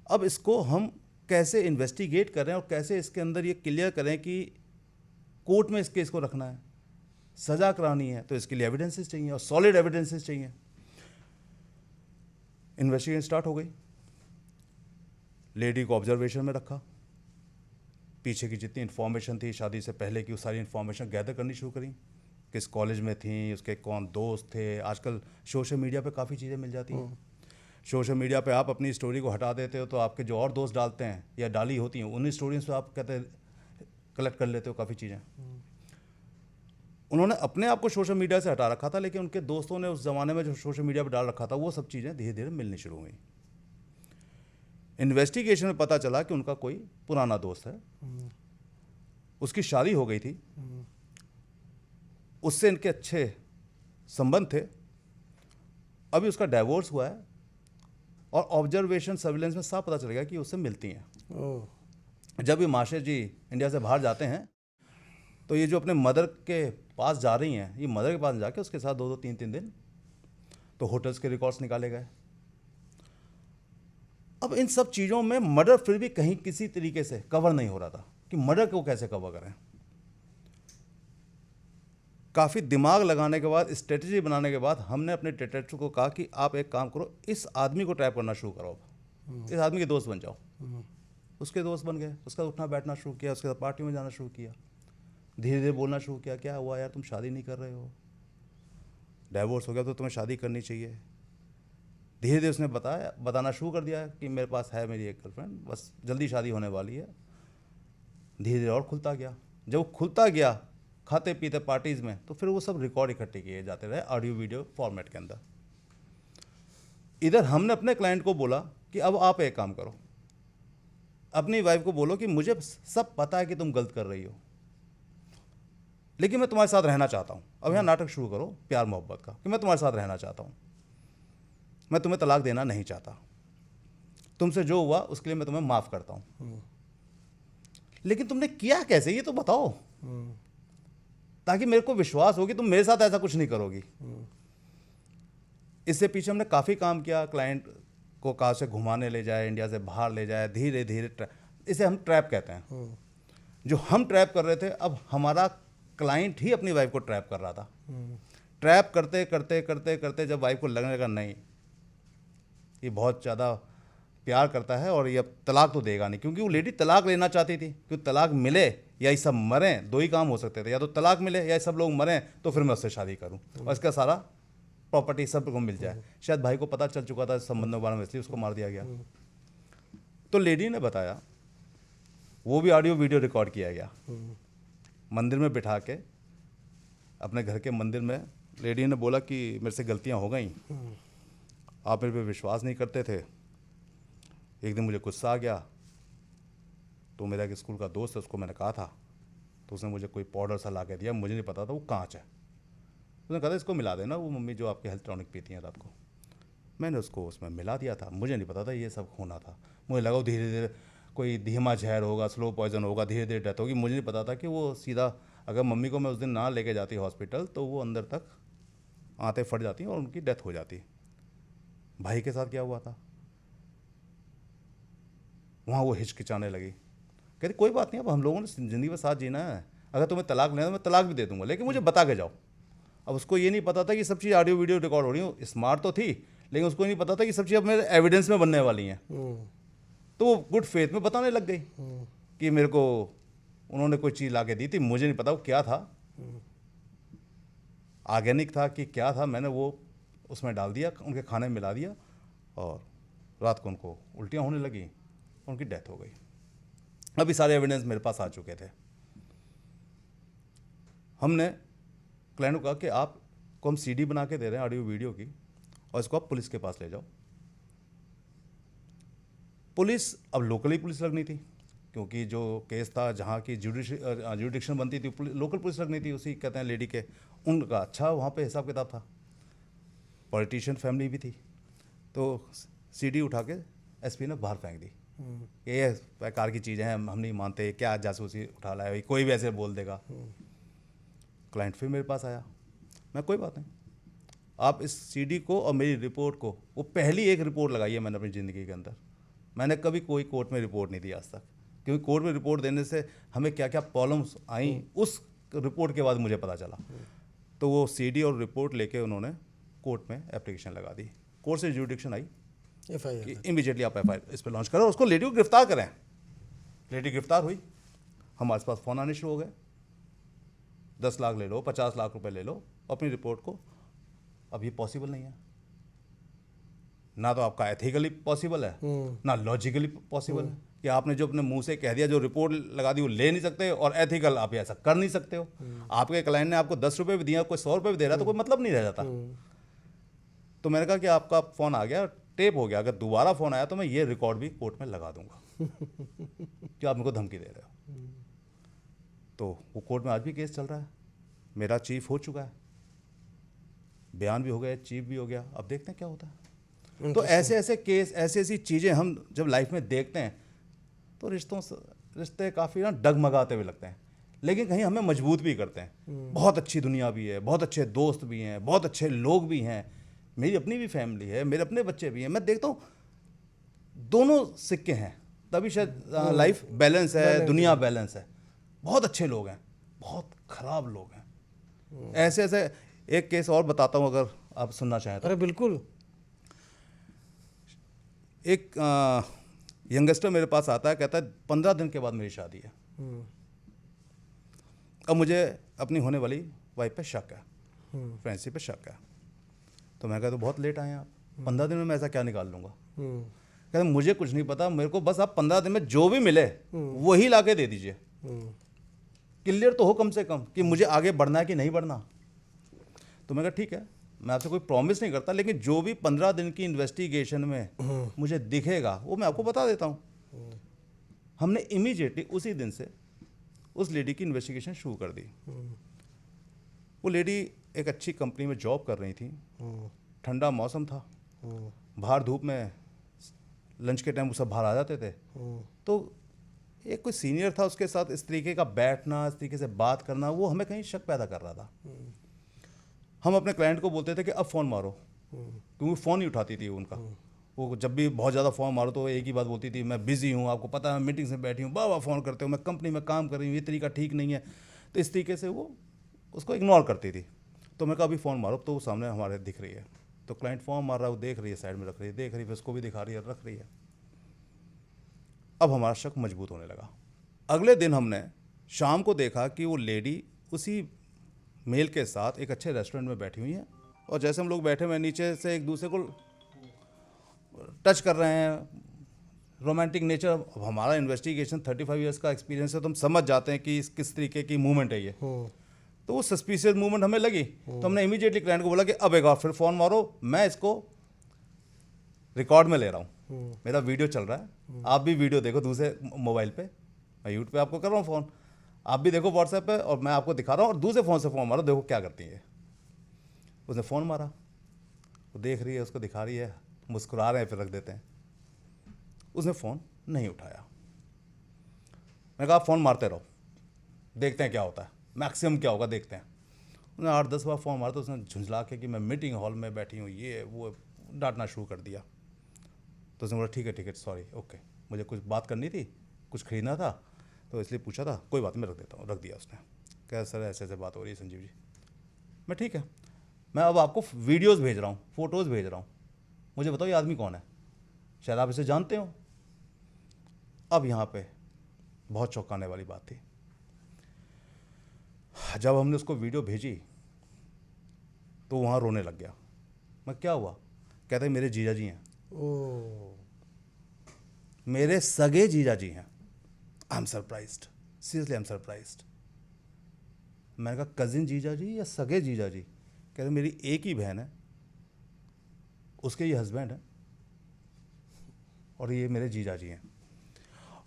अब इसको हम कैसे इन्वेस्टिगेट करें और कैसे इसके अंदर ये क्लियर करें कि कोर्ट में इस केस को रखना है, सजा करानी है, तो इसके लिए एविडेंसेस चाहिए और सॉलिड एविडेंसेस चाहिए। इन्वेस्टिगेशन स्टार्ट हो गई, लेडी को ऑब्जर्वेशन में रखा, पीछे की जितनी इन्फॉर्मेशन थी शादी से पहले की, वो सारी इन्फॉर्मेशन गैदर करनी शुरू करी, किस कॉलेज में थी, उसके कौन दोस्त थे। आजकल सोशल मीडिया पे काफ़ी चीज़ें मिल जाती हैं। सोशल मीडिया पे आप अपनी स्टोरी को हटा देते हो तो आपके जो और दोस्त डालते हैं या डाली होती हैं उन स्टोरीज पे आप कहते कलेक्ट कर लेते हो काफ़ी चीज़ें। उन्होंने अपने आप को सोशल मीडिया से हटा रखा था, लेकिन उनके दोस्तों ने उस ज़माने में जो सोशल मीडिया पर डाल रखा था वो सब चीज़ें धीरे धीरे मिलनी शुरू हुई। इन्वेस्टिगेशन में पता चला कि उनका कोई पुराना दोस्त है, उसकी शादी हो गई थी, उससे इनके अच्छे संबंध थे, अभी उसका डाइवोर्स हुआ है, और ऑब्जर्वेशन सर्विलेंस में साफ पता चल गया कि उससे मिलती हैं। जब ये माशे जी इंडिया से बाहर जाते हैं तो ये जो अपने मदर के पास जा रही हैं, ये मदर के पास जाके उसके साथ 2-2 3-3 दिन तो होटल्स के रिकॉर्ड्स निकाले गए। अब इन सब चीज़ों में मर्डर फिर भी कहीं किसी तरीके से कवर नहीं हो रहा था कि मर्डर को कैसे कवर करें। काफ़ी दिमाग लगाने के बाद, स्ट्रेटजी बनाने के बाद हमने अपने डिटेक्टिव को कहा कि आप एक काम करो, इस आदमी को ट्रैप करना शुरू करो, इस आदमी के दोस्त बन जाओ। उसके दोस्त बन गए, उसका उठना बैठना शुरू किया, उसके साथ पार्टी में जाना शुरू किया, धीरे धीरे बोलना शुरू किया, क्या हुआ यार तुम शादी नहीं कर रहे हो, डाइवोर्स हो गया तो तुम्हें शादी करनी चाहिए। धीरे धीरे उसने बताना शुरू कर दिया कि मेरे पास है मेरी एक गर्लफ्रेंड, बस जल्दी शादी होने वाली है। धीरे धीरे और खुलता गया, जब खुलता गया खाते पीते पार्टीज़ में, तो फिर वो सब रिकॉर्ड इकट्ठे किए जाते रहे ऑडियो वीडियो फॉर्मेट के अंदर। इधर हमने अपने क्लाइंट को बोला कि अब आप एक काम करो, अपनी वाइफ को बोलो कि मुझे सब पता है कि तुम गलत कर रही हो, लेकिन मैं तुम्हारे साथ रहना चाहता हूँ। अब यहाँ नाटक शुरू करो प्यार मोहब्बत का कि मैं तुम्हारे साथ रहना चाहता हूँ, मैं तुम्हें तलाक देना नहीं चाहता, तुमसे जो हुआ उसके लिए मैं तुम्हें माफ़ करता हूँ, लेकिन तुमने किया कैसे ये तो बताओ, ताकि मेरे को विश्वास हो कि तुम मेरे साथ ऐसा कुछ नहीं करोगी। इससे पीछे हमने काफ़ी काम किया, क्लाइंट को कहाँ से घुमाने ले जाए, इंडिया से बाहर ले जाए, धीरे धीरे इसे हम ट्रैप कहते हैं। जो हम ट्रैप कर रहे थे, अब हमारा क्लाइंट ही अपनी वाइफ को ट्रैप कर रहा था। ट्रैप करते करते करते करते जब वाइफ को लगने लगा नहीं, ये बहुत ज़्यादा प्यार करता है और ये अब तलाक तो देगा नहीं, क्योंकि वो लेडी तलाक लेना चाहती थी, क्योंकि तलाक मिले या ये सब मरें, दो ही काम हो सकते थे, या तो तलाक मिले या ये सब लोग मरें, तो फिर मैं उससे शादी करूं और इसका सारा प्रॉपर्टी सब को मिल जाए। शायद भाई को पता चल चुका था इस संबंधों के बारे में, इसलिए उसको मार दिया गया। तो लेडी ने बताया, वो भी ऑडियो वीडियो रिकॉर्ड किया गया, मंदिर में बिठा के, अपने घर के मंदिर में लेडी ने बोला कि मेरे से गलतियां हो गई, आप मेरे पे विश्वास नहीं करते थे, एक दिन मुझे गुस्सा आ गया, तो मेरा एक स्कूल का दोस्त है, उसको मैंने कहा था, तो उसने मुझे कोई पाउडर सा ला के दिया, मुझे नहीं पता था वो कांच है। उसने कहा था इसको मिला देना, वो मम्मी जो आपके हेल्थ टॉनिक पीती हैं रात को। मैंने उसको उसमें मिला दिया था, मुझे नहीं पता था ये सब होना था। मुझे लगा वो धीरे धीरे कोई धीमा जहर होगा, स्लो पॉइजन होगा, धीरे धीरे डेथ होगी। मुझे नहीं पता था कि वो सीधा, अगर मम्मी को मैं उस दिन ना लेके जाती हॉस्पिटल तो वो अंदर तक आते फट जाती और उनकी डेथ हो जाती। भाई के साथ क्या हुआ था, वहाँ वो हिचकिचाने लगी, कहती कोई बात नहीं, अब हम लोगों ने ज़िंदगी में साथ जीना है, अगर तुम्हें तलाक लेना है तो मैं तलाक भी दे दूंगा, लेकिन मुझे बता के जाओ। अब उसको ये नहीं पता था कि सब चीज़ ऑडियो वीडियो रिकॉर्ड हो रही हो, स्मार्ट तो थी, लेकिन उसको नहीं पता था कि सब चीज़ अब मेरे एविडेंस में बनने वाली हैं। तो वो गुड फेथ में बताने लग गई कि मेरे को उन्होंने कोई चीज़ ला के दी थी, मुझे नहीं पता वो क्या था, ऑर्गेनिक था कि क्या था, मैंने वो उसमें डाल दिया, उनके खाने में मिला दिया और रात को उनको उल्टियाँ होने लगी, उनकी डेथ हो गई। अभी सारे एविडेंस मेरे पास आ चुके थे। हमने क्लाइंट को कहा कि आपको हम सीडी बना के दे रहे हैं ऑडियो वीडियो की, और इसको आप पुलिस के पास ले जाओ। पुलिस, अब लोकली पुलिस लगनी थी, क्योंकि जो केस था जहाँ की जुडिक्शन बनती थी लोकल पुलिस लगनी थी, उसी कहते हैं लेडी के, उनका अच्छा वहाँ पे हिसाब किताब था, पॉलिटिशियन फैमिली भी थी। तो सीडी उठा के एसपी ने बाहर फेंक दी, ये बेकार की चीज़ें हैं, हम नहीं मानते, क्या जासूसी उठा लाया, कोई भी ऐसे बोल देगा। क्लाइंट फिर मेरे पास आया, मैं कोई बात नहीं, आप इस सीडी को और मेरी रिपोर्ट को, वो पहली एक रिपोर्ट लगाई है मैंने अपनी ज़िंदगी के अंदर, मैंने कभी कोई कोर्ट में रिपोर्ट नहीं दी आज तक, क्योंकि कोर्ट में रिपोर्ट देने से हमें क्या क्या प्रॉब्लम्स आई उस रिपोर्ट के बाद मुझे पता चला। तो वो सीडी और रिपोर्ट लेके उन्होंने कोर्ट में एप्लीकेशन लगा दी, कोर्ट से जुडिक्शन आई कि इमीडिएटली आप एफआईआर इस पर लॉन्च करो, उसको लेडी को गिरफ्तार करें। लेडी गिरफ्तार हुई, हमारे पास फ़ोन आने शुरू हो गए, 10 लाख ले लो, 50 लाख रुपए ले लो अपनी रिपोर्ट को। अब ये पॉसिबल नहीं है, ना तो आपका एथिकली पॉसिबल है, ना लॉजिकली पॉसिबल है, कि आपने जो अपने मुंह से कह दिया, जो रिपोर्ट लगा दी वो ले नहीं सकते, और एथिकल आप ऐसा कर नहीं सकते हो। आपके क्लाइंट ने आपको 10 रुपये भी दिया, कोई 100 रुपये भी दे रहा, तो कोई मतलब नहीं रह जाता। तो मैंने कहा कि आपका फ़ोन आ गया, टेप हो गया, अगर दोबारा फ़ोन आया तो मैं ये रिकॉर्ड भी कोर्ट में लगा दूंगा कि आप मेरे को धमकी दे रहे हो। तो वो कोर्ट में आज भी केस चल रहा है, मेरा चीफ हो चुका है, बयान भी हो गया, चीफ भी हो गया, अब देखते हैं क्या होता है। तो ऐसे ऐसे केस, ऐसी ऐसी चीज़ें हम जब लाइफ में देखते हैं तो रिश्ते काफ़ी ना डगमगाते हुए लगते हैं, लेकिन कहीं हमें मजबूत भी करते हैं। बहुत अच्छी दुनिया भी है, बहुत अच्छे दोस्त भी हैं, बहुत अच्छे लोग भी हैं, मेरी अपनी भी फैमिली है, मेरे अपने बच्चे भी हैं, मैं देखता हूँ दोनों सिक्के हैं, तभी शायद लाइफ बैलेंस है, दुनिया बैलेंस है। बहुत अच्छे लोग हैं, बहुत ख़राब लोग हैं। ऐसे ऐसे एक केस और बताता हूँ अगर आप सुनना चाहें तो। अरे बिल्कुल। एक यंगस्टर मेरे पास आता है, कहता है 15 दिन के बाद मेरी शादी है। अब मुझे अपनी होने वाली वाइफ पे शक है, फ्रेंडशिप पे शक है। तो मैं कहता तो बहुत लेट आए आप, 15 दिन में मैं ऐसा क्या निकाल लूँगा। कहते मुझे कुछ नहीं पता, मेरे को बस आप 15 दिन में जो भी मिले वही ला के दे दीजिए, क्लियर तो हो कम से कम कि मुझे आगे बढ़ना है कि नहीं बढ़ना। तो मैं कहा ठीक है, मैं आपसे कोई प्रॉमिस नहीं करता, लेकिन जो भी 15 दिन की इन्वेस्टिगेशन में मुझे दिखेगा वो मैं आपको बता देता हूँ। हमने इमीडिएटली उसी दिन से उस लेडी की इन्वेस्टिगेशन शुरू कर दी। वो लेडी एक अच्छी कंपनी में जॉब कर रही थी, ठंडा मौसम था, बाहर धूप में लंच के टाइम वो सब बाहर आ जाते थे। तो एक कोई सीनियर था, उसके साथ इस तरीके का बैठना, इस तरीके से बात करना, वो हमें कहीं शक पैदा कर रहा था। हम अपने क्लाइंट को बोलते थे कि अब फ़ोन मारो, क्योंकि फ़ोन नहीं उठाती थी उनका। वो जब भी बहुत ज़्यादा फ़ोन मारो तो एक ही बात बोलती थी, मैं बिज़ी हूँ, आपको पता है मैं मीटिंग से बैठी हूँ, बार फ़ोन करते हो, मैं कंपनी में काम कर रही हूँ, ये तरीका ठीक नहीं है। तो इस तरीके से वो उसको इग्नोर करती थी। तो मैं कहा अभी फ़ोन मारो, तो वो सामने हमारे दिख रही है। तो क्लाइंट फ़ोन मार रहा है, वो देख रही है, साइड में रख रही है, देख रही है, फिर उसको भी दिखा रही है, रख रही है। अब हमारा शक मजबूत होने लगा। अगले दिन हमने शाम को देखा कि वो लेडी उसी मेल के साथ एक अच्छे रेस्टोरेंट में बैठी हुई है, और जैसे हम लोग बैठे हुए नीचे से एक दूसरे को टच कर रहे हैं, रोमांटिक नेचर। अब हमारा इन्वेस्टिगेशन 35 इयर्स का एक्सपीरियंस है, तो हम समझ जाते हैं कि किस तरीके की मूवमेंट है ये। तो वो सस्पिशियस मूवमेंट हमें लगी, तो हमने इमीडिएटली क्लाइंट को बोला कि अब एक बार फिर फ़ोन मारो, मैं इसको रिकॉर्ड में ले रहा हूँ, मेरा वीडियो चल रहा है, आप भी वीडियो देखो दूसरे मोबाइल पे, मैं यूट्यूब पे आपको कर रहा हूँ फ़ोन, आप भी देखो व्हाट्सएप पे, और मैं आपको दिखा रहा हूँ, और दूसरे फ़ोन से फ़ोन मारो, देखो क्या करती है। उसने फ़ोन मारा, वो देख रही है, उसको दिखा रही है, मुस्कुरा रहे हैं, फिर रख देते हैं। उसने फ़ोन नहीं उठाया। मैंने कहा आप फ़ोन मारते रहो, देखते हैं क्या होता है, मैक्सिमम क्या होगा देखते हैं। उसने 8-10 बार फ़ोन मारा, तो उसने झुंझला के कि मैं मीटिंग हॉल में बैठी हूँ, ये वो डांटना शुरू कर दिया। तो उसने बोला ठीक है सॉरी, ओके, मुझे कुछ बात करनी थी, कुछ खरीदना था, तो इसलिए पूछा था, कोई बात नहीं, मैं रख देता हूँ। रख दिया उसने। कह सर ऐसे ऐसे बात हो रही है संजीव जी। मैं ठीक है, मैं अब आपको वीडियोज़ भेज रहा हूँ, फ़ोटोज़ भेज रहा हूँ, मुझे बताओ ये आदमी कौन है, शायद आप इसे जानते हो। अब यहाँ पे बहुत चौंकाने वाली बात थी। जब हमने उसको वीडियो भेजी तो वहाँ रोने लग गया। मैं क्या हुआ? कहते हैं मेरे जीजा जी हैं, मेरे सगे जीजा जी हैं। I am surprised, seriously I am surprised. मैंने कहा कजिन जीजा जी या सगे जीजा जी? कहते मेरी एक ही बहन है, उसके ये हस्बैंड है, और ये मेरे जीजा जी हैं,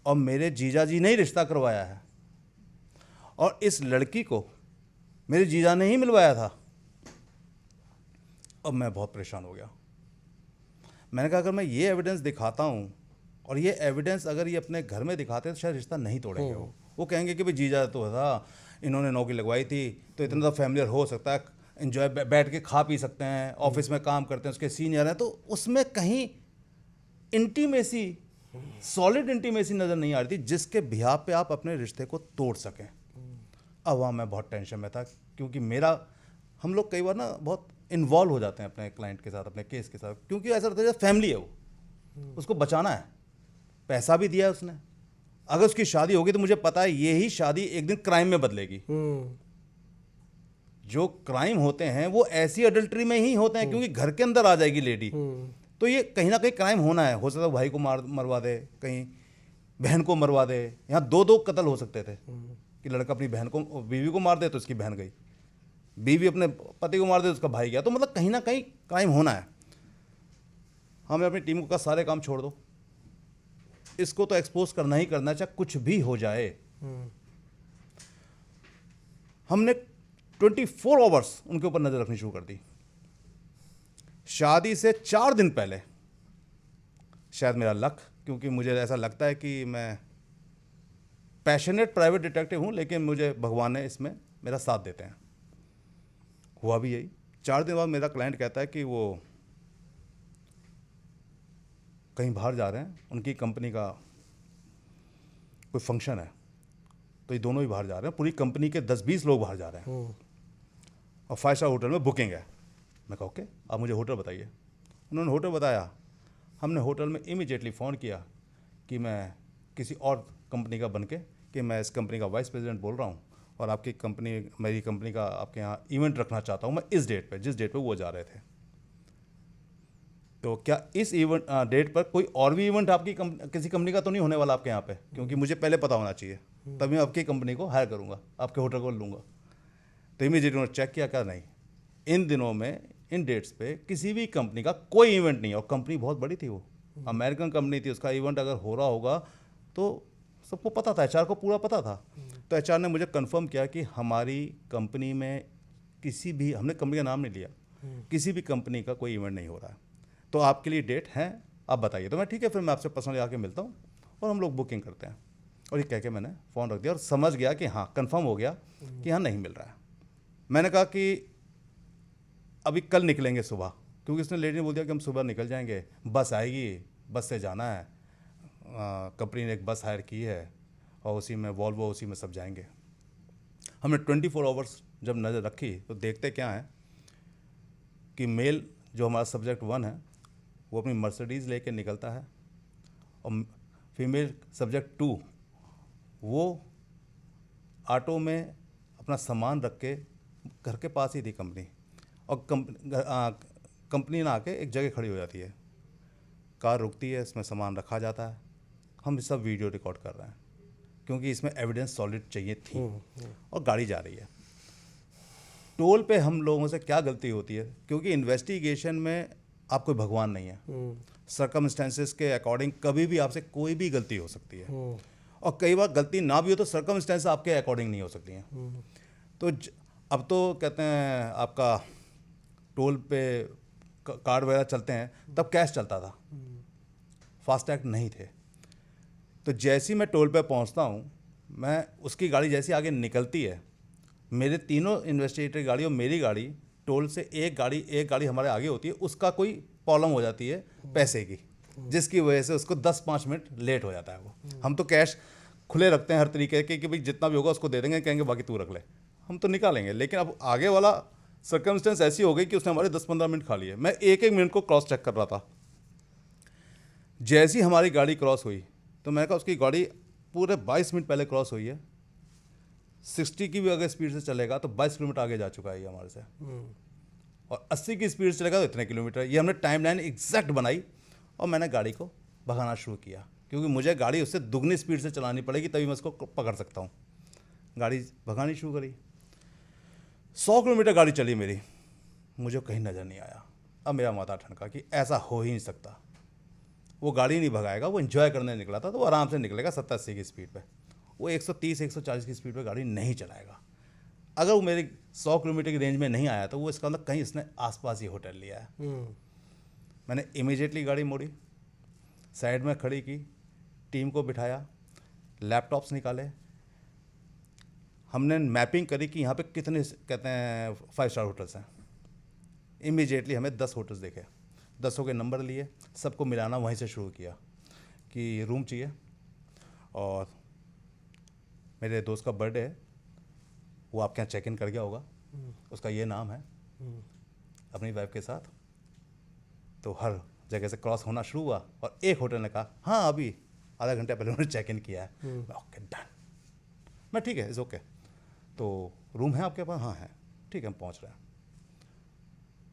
और मेरे जीजा जी ने ही रिश्ता करवाया है, और इस लड़की को मेरे जीजा ने ही मिलवाया था। अब मैं बहुत परेशान हो गया। मैंने कहा अगर मैं ये एविडेंस दिखाता हूँ, और ये एविडेंस अगर ये अपने घर में दिखाते हैं तो शायद रिश्ता नहीं तोड़ेंगे। वो कहेंगे कि भाई जीजा तो था, इन्होंने नौकरी लगवाई थी, तो इतना तो फैमिलियर हो सकता है, इन्जॉय बैठ के खा पी सकते हैं, ऑफिस में काम करते हैं, उसके सीनियर हैं, तो उसमें कहीं इंटीमेसी, सॉलिड इंटीमेसी नज़र नहीं आ रही थी जिसके बिहार पे आप अपने रिश्ते को तोड़ सकें। अब वहाँ मैं बहुत टेंशन में था, क्योंकि हम लोग कई बार ना बहुत इन्वॉल्व हो जाते हैं अपने क्लाइंट के साथ, अपने केस के साथ, क्योंकि ऐसा रहता है फैमिली है, वो उसको बचाना है, पैसा भी दिया है उसने। अगर उसकी शादी होगी तो मुझे पता है यही शादी एक दिन क्राइम में बदलेगी। जो क्राइम होते हैं वो ऐसी अडल्ट्री में ही होते हैं, क्योंकि घर के अंदर आ जाएगी लेडी, तो ये कहीं ना कहीं क्राइम होना है। हो सकता है भाई को मरवा दे, कहीं बहन को मरवा दे। यहाँ 2-2 कत्ल हो सकते थे कि लड़का अपनी बहन को, बीवी को मार दे तो उसकी बहन गई, बीवी अपने पति को मार दे तो उसका भाई गया। तो मतलब कहीं ना कहीं क्राइम होना है। हमें अपनी टीम को कहा सारे काम छोड़ दो, इसको तो एक्सपोज करना ही करना, चाहे कुछ भी हो जाए। हमने 24 आवर्स उनके ऊपर नजर रखनी शुरू कर दी। शादी से 4 दिन पहले, शायद मेरा लक, क्योंकि मुझे ऐसा लगता है कि मैं पैशनेट प्राइवेट डिटेक्टिव हूं, लेकिन मुझे भगवान ने इसमें मेरा साथ देते हैं। हुआ भी यही। 4 दिन बाद मेरा क्लाइंट कहता है कि वो कहीं बाहर जा रहे हैं, उनकी कंपनी का कोई फंक्शन है, तो ये दोनों ही बाहर जा रहे हैं, पूरी कंपनी के 10-20 लोग बाहर जा रहे हैं, और 5 स्टार होटल में बुकिंग है। मैं कहा ओके, आप मुझे होटल बताइए। उन्होंने होटल बताया। हमने होटल में इमीडिएटली फ़ोन किया कि मैं किसी और कंपनी का बन के, कि मैं इस कंपनी का वाइस प्रेसिडेंट बोल रहा हूँ, और आपकी कंपनी, मेरी कंपनी का आपके यहाँ इवेंट रखना चाहता हूँ मैं इस डेट पे, जिस डेट पे वो जा रहे थे। तो क्या इस इवेंट डेट पर कोई और भी इवेंट आपकी किसी कंपनी का तो नहीं होने वाला आपके यहाँ पे? क्योंकि मुझे पहले पता होना चाहिए, तभी मैं आपकी कंपनी को हायर करूँगा, आपके होटल को लूँगा। तो इमीडिएटली उन्होंने चेक किया, क्या नहीं, इन दिनों में इन डेट्स पे किसी भी कंपनी का कोई इवेंट नहीं है। और कंपनी बहुत बड़ी थी, वो अमेरिकन कंपनी थी, उसका इवेंट अगर हो रहा होगा तो सबको पता था, एचआर को पूरा पता था। तो एचआर ने मुझे कंफर्म किया कि हमारी कंपनी में किसी भी, हमने कंपनी का नाम नहीं लिया, किसी भी कंपनी का कोई इवेंट नहीं हो रहा है, तो आपके लिए डेट है, आप बताइए। तो मैं ठीक है, फिर मैं आपसे पर्सनली आके मिलता हूँ और हम लोग बुकिंग करते हैं। और ये कह के मैंने फ़ोन रख दिया और समझ गया कि हाँ, कंफर्म हो गया कि हाँ नहीं मिल रहा है। मैंने कहा कि अभी कल निकलेंगे सुबह, क्योंकि उसने लेडी ने बोल दिया कि हम सुबह निकल जाएंगे, बस आएगी, बस से जाना है, कंपनी ने एक बस हायर की है और उसी में वॉल्वो, उसी में सब जाएंगे। हमने 24 आवर्स जब नज़र रखी तो देखते क्या है कि मेल जो हमारा सब्जेक्ट 1 है वो अपनी मर्सिडीज़ लेके निकलता है और फीमेल सब्जेक्ट 2 वो ऑटो में अपना सामान रख के, घर के पास ही थी कंपनी, और कंपनी ना आके एक जगह खड़ी हो जाती है, कार रुकती है, इसमें सामान रखा जाता है, हम सब वीडियो रिकॉर्ड कर रहे हैं क्योंकि इसमें एविडेंस सॉलिड चाहिए थी, और गाड़ी जा रही है। टोल पे हम लोगों से क्या गलती होती है, क्योंकि इन्वेस्टिगेशन में आप कोई भगवान नहीं है, सर्कमस्टेंसेस के अकॉर्डिंग कभी भी आपसे कोई भी गलती हो सकती है, और कई बार गलती ना भी हो तो सर्कमस्टेंस आपके अकॉर्डिंग नहीं हो सकती हैं। तो अब तो कहते हैं आपका टोल पे कार्ड वगैरह चलते हैं, तब कैश चलता था, फास्टैग नहीं थे। तो जैसे ही मैं टोल पे पहुंचता हूं, मैं उसकी गाड़ी जैसी आगे निकलती है, मेरे तीनों इन्वेस्टिगेटर गाड़ी और मेरी गाड़ी, टोल से एक गाड़ी हमारे आगे होती है, उसका कोई प्रॉब्लम हो जाती है पैसे की, जिसकी वजह से उसको 10-5 मिनट लेट हो जाता है। वो हम तो कैश खुले रखते हैं हर तरीके के कि भाई जितना भी होगा उसको दे देंगे, कहेंगे बाकी तू रख ले, हम तो निकालेंगे। लेकिन अब आगे वाला सर्कमस्टेंस ऐसी हो गई कि उसने हमारे 10-15 मिनट खा लिए। मैं एक मिनट को क्रॉस चेक कर रहा था। जैसी हमारी गाड़ी क्रॉस हुई तो मैंने कहा उसकी गाड़ी पूरे 22 मिनट पहले क्रॉस हुई है, 60 की भी अगर स्पीड से चलेगा तो 22 किलोमीटर आगे जा चुका है ये हमारे से, और 80 की स्पीड से चलेगा तो इतने किलोमीटर। ये हमने टाइमलाइन एग्जैक्ट बनाई और मैंने गाड़ी को भगाना शुरू किया, क्योंकि मुझे गाड़ी उससे दुगनी स्पीड से चलानी पड़ेगी तभी मैं उसको पकड़ सकता हूँ। गाड़ी भगानी शुरू करी, 100 किलोमीटर गाड़ी चली मेरी, मुझे कहीं नज़र नहीं आया। अब मेरा माथा ठनका कि ऐसा हो ही नहीं सकता, वो गाड़ी नहीं भगाएगा, वो एंजॉय करने निकला था तो वो आराम से निकलेगा 70-80 की स्पीड पे, वो 130-140 की स्पीड पे गाड़ी नहीं चलाएगा। अगर वो मेरी 100 किलोमीटर की रेंज में नहीं आया तो वो इसका मतलब कहीं इसने आसपास ही होटल लिया है। मैंने इमीडिएटली गाड़ी मोड़ी, साइड में खड़ी की, टीम को बिठाया, लैपटॉप्स निकाले, हमने मैपिंग करी कि यहाँ पे कितने कहते हैं 5 स्टार होटल्स हैं। इमीडिएटली हमें 10 होटल्स देखे, 10 के नंबर लिए, सबको मिलाना वहीं से शुरू किया कि रूम चाहिए, और मेरे दोस्त का बर्थडे है, वो आपके यहाँ चेक इन कर गया होगा, उसका ये नाम है, अपनी वाइफ के साथ। तो हर जगह से क्रॉस होना शुरू हुआ, और एक होटल ने कहा हाँ अभी आधा घंटे पहले उन्होंने चेक इन किया है। ओके डन, मैं ठीक है, इज़ ओके। तो रूम है आपके पास? हाँ है, ठीक है, हम पहुँच रहे हैं।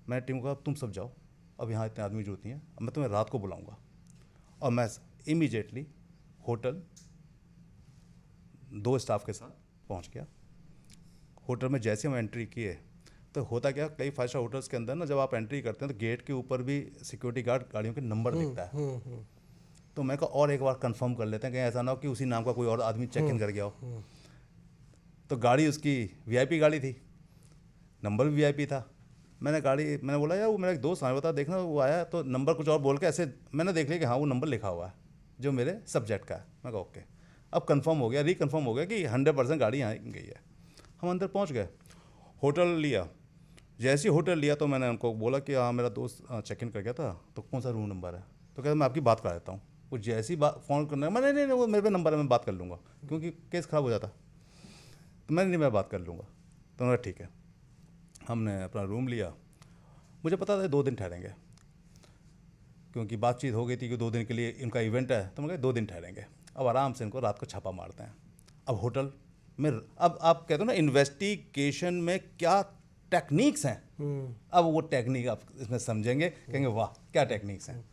मैंने टीम को कहा तुम सब जाओ, अब यहाँ इतने आदमी जरूरत नहीं है, अब मैं तुम्हें रात को बुलाऊंगा। और मैं इमीडिएटली होटल 2 स्टाफ के साथ पहुँच गया। होटल में जैसे हम एंट्री किए तो होता क्या, कई 5 स्टार होटल्स के अंदर ना जब आप एंट्री करते हैं तो गेट के ऊपर भी सिक्योरिटी गार्ड गाड़ियों के नंबर दिखता है। तो मैं कहा और एक बार कंफर्म कर लेते हैं, कहीं ऐसा ना हो कि उसी नाम का कोई और आदमी चेक इन कर गया हो। तो गाड़ी उसकी वीआईपी गाड़ी थी, नंबर भी वीआईपी था। मैंने बोला यार वो मेरा एक दोस्त आया, बता देखना, वो आया तो नंबर कुछ और बोल के ऐसे मैंने देख लिया कि हाँ वो नंबर लिखा हुआ है जो मेरे सब्जेक्ट का है। मैं कहा ओके, अब कंफर्म हो गया, रिकन्फर्म हो गया कि 100% गाड़ी यहाँ गई है। हम अंदर पहुँच गए, होटल लिया। जैसे ही होटल लिया तो मैंने उनको बोला कि हाँ मेरा दोस्त चेक इन कर गया था, तो कौन सा रूम नंबर है? तो कहता मैं आपकी बात करा देता हूँ। वो जैसी बात फ़ोन करने, मैंने नहीं वो मेरे पे नंबर है, मैं बात कर लूँगा, क्योंकि केस ख़राब हो जाता। तो मैंने नहीं, मैं बात कर लूँगा। तो उन्होंने ठीक है। हमने अपना रूम लिया, मुझे पता था 2 दिन ठहरेंगे, क्योंकि बातचीत हो गई थी कि 2 दिन के लिए इनका इवेंट है, तो मैं कहा 2 दिन ठहरेंगे, अब आराम से इनको रात को छापा मारते हैं। अब होटल में अब आप कहते हो ना इन्वेस्टिगेशन में क्या टेक्निक्स हैं, अब वो टेक्निक आप इसमें समझेंगे, कहेंगे वाह क्या टेक्निक्स हैं।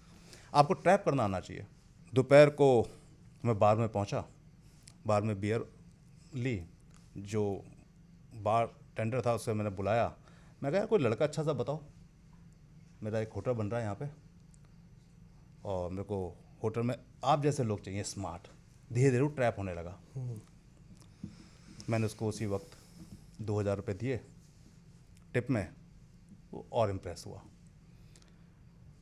आपको ट्रैप करना आना चाहिए। दोपहर को मैं बार में पहुंचा, बार में बियर ली, जो बार टेंडर था उससे मैंने बुलाया। मैं कहा कोई लड़का अच्छा सा बताओ, मेरा एक होटल बन रहा है यहाँ पे, और मेरे को होटल में आप जैसे लोग चाहिए, स्मार्ट। धीरे धीरे वो ट्रैप होने लगा। मैंने उसको उसी वक्त 2000 रुपये दिए टिप में, वो और इम्प्रेस हुआ।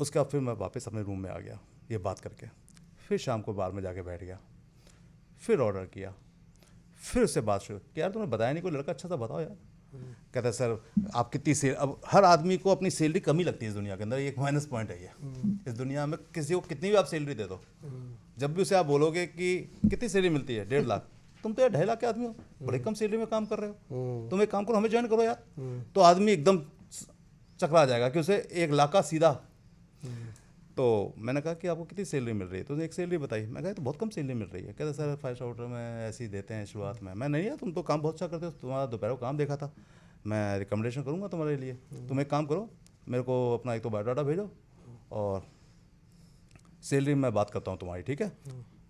उसके बाद फिर मैं वापस अपने रूम में आ गया ये बात करके, फिर शाम को बार में जाके बैठ गया, फिर ऑर्डर किया, फिर उससे बात शुरू कि यार तुमने बताया नहीं, कोई लड़का अच्छा सा बताओ यार। कहता है सर आप कितनी सेल, अब हर आदमी को अपनी सैलरी कम ही लगती है इस दुनिया के अंदर, ये एक माइनस पॉइंट है ये। इस दुनिया में किसी को कितनी भी आप सैलरी दे दो, जब भी उसे आप बोलोगे कि कितनी सैलरी मिलती है, 1.5 लाख, तुम तो यार 2.5 लाख के आदमी हो, बड़े कम सैलरी में काम कर रहे हो, तुम एक काम करो हमें ज्वाइन करो यार। तो आदमी एकदम चकरा जाएगा कि उसे 1 लाख का सीधा। तो मैंने कहा कि आपको कितनी सैलरी मिल रही है, तो उसने एक सैलरी बताई। मैं कहा तो बहुत कम सैलरी मिल रही है। कहते सर 5 स्टार होटल में ऐसे ही देते हैं शुरुआत में। मैं नहीं यार तुम तो काम बहुत अच्छा करते हो, तुम्हारा दोपहर को काम देखा था, मैं रिकमेंडेशन करूँगा तुम्हारे लिए। तुम एक काम करो, मेरे को अपना एक तो बायोडाटा भेजो और सैलरी में बात करता हूँ तुम्हारी, ठीक है।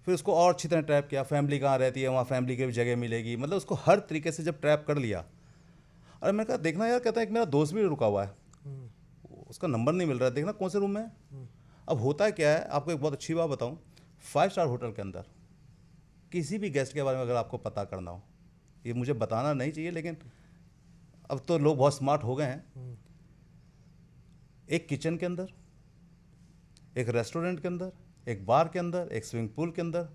फिर उसको और अच्छी तरह ट्रैप किया, फैमिली कहाँ रहती है, वहाँ फैमिली की भी जगह मिलेगी, मतलब उसको हर तरीके से जब ट्रैप कर लिया। अरे मैंने कहा देखना यार, कहता है एक मेरा दोस्त भी रुका हुआ है, उसका नंबर नहीं मिल रहा है, देखना कौन से रूम में है। अब होता क्या है, आपको एक बहुत अच्छी बात बताऊँ, 5 स्टार होटल के अंदर किसी भी गेस्ट के बारे में अगर आपको पता करना हो, ये मुझे बताना नहीं चाहिए लेकिन अब तो लोग बहुत स्मार्ट हो गए हैं, एक किचन के अंदर, एक रेस्टोरेंट के अंदर, एक बार के अंदर, एक स्विमिंग पूल के अंदर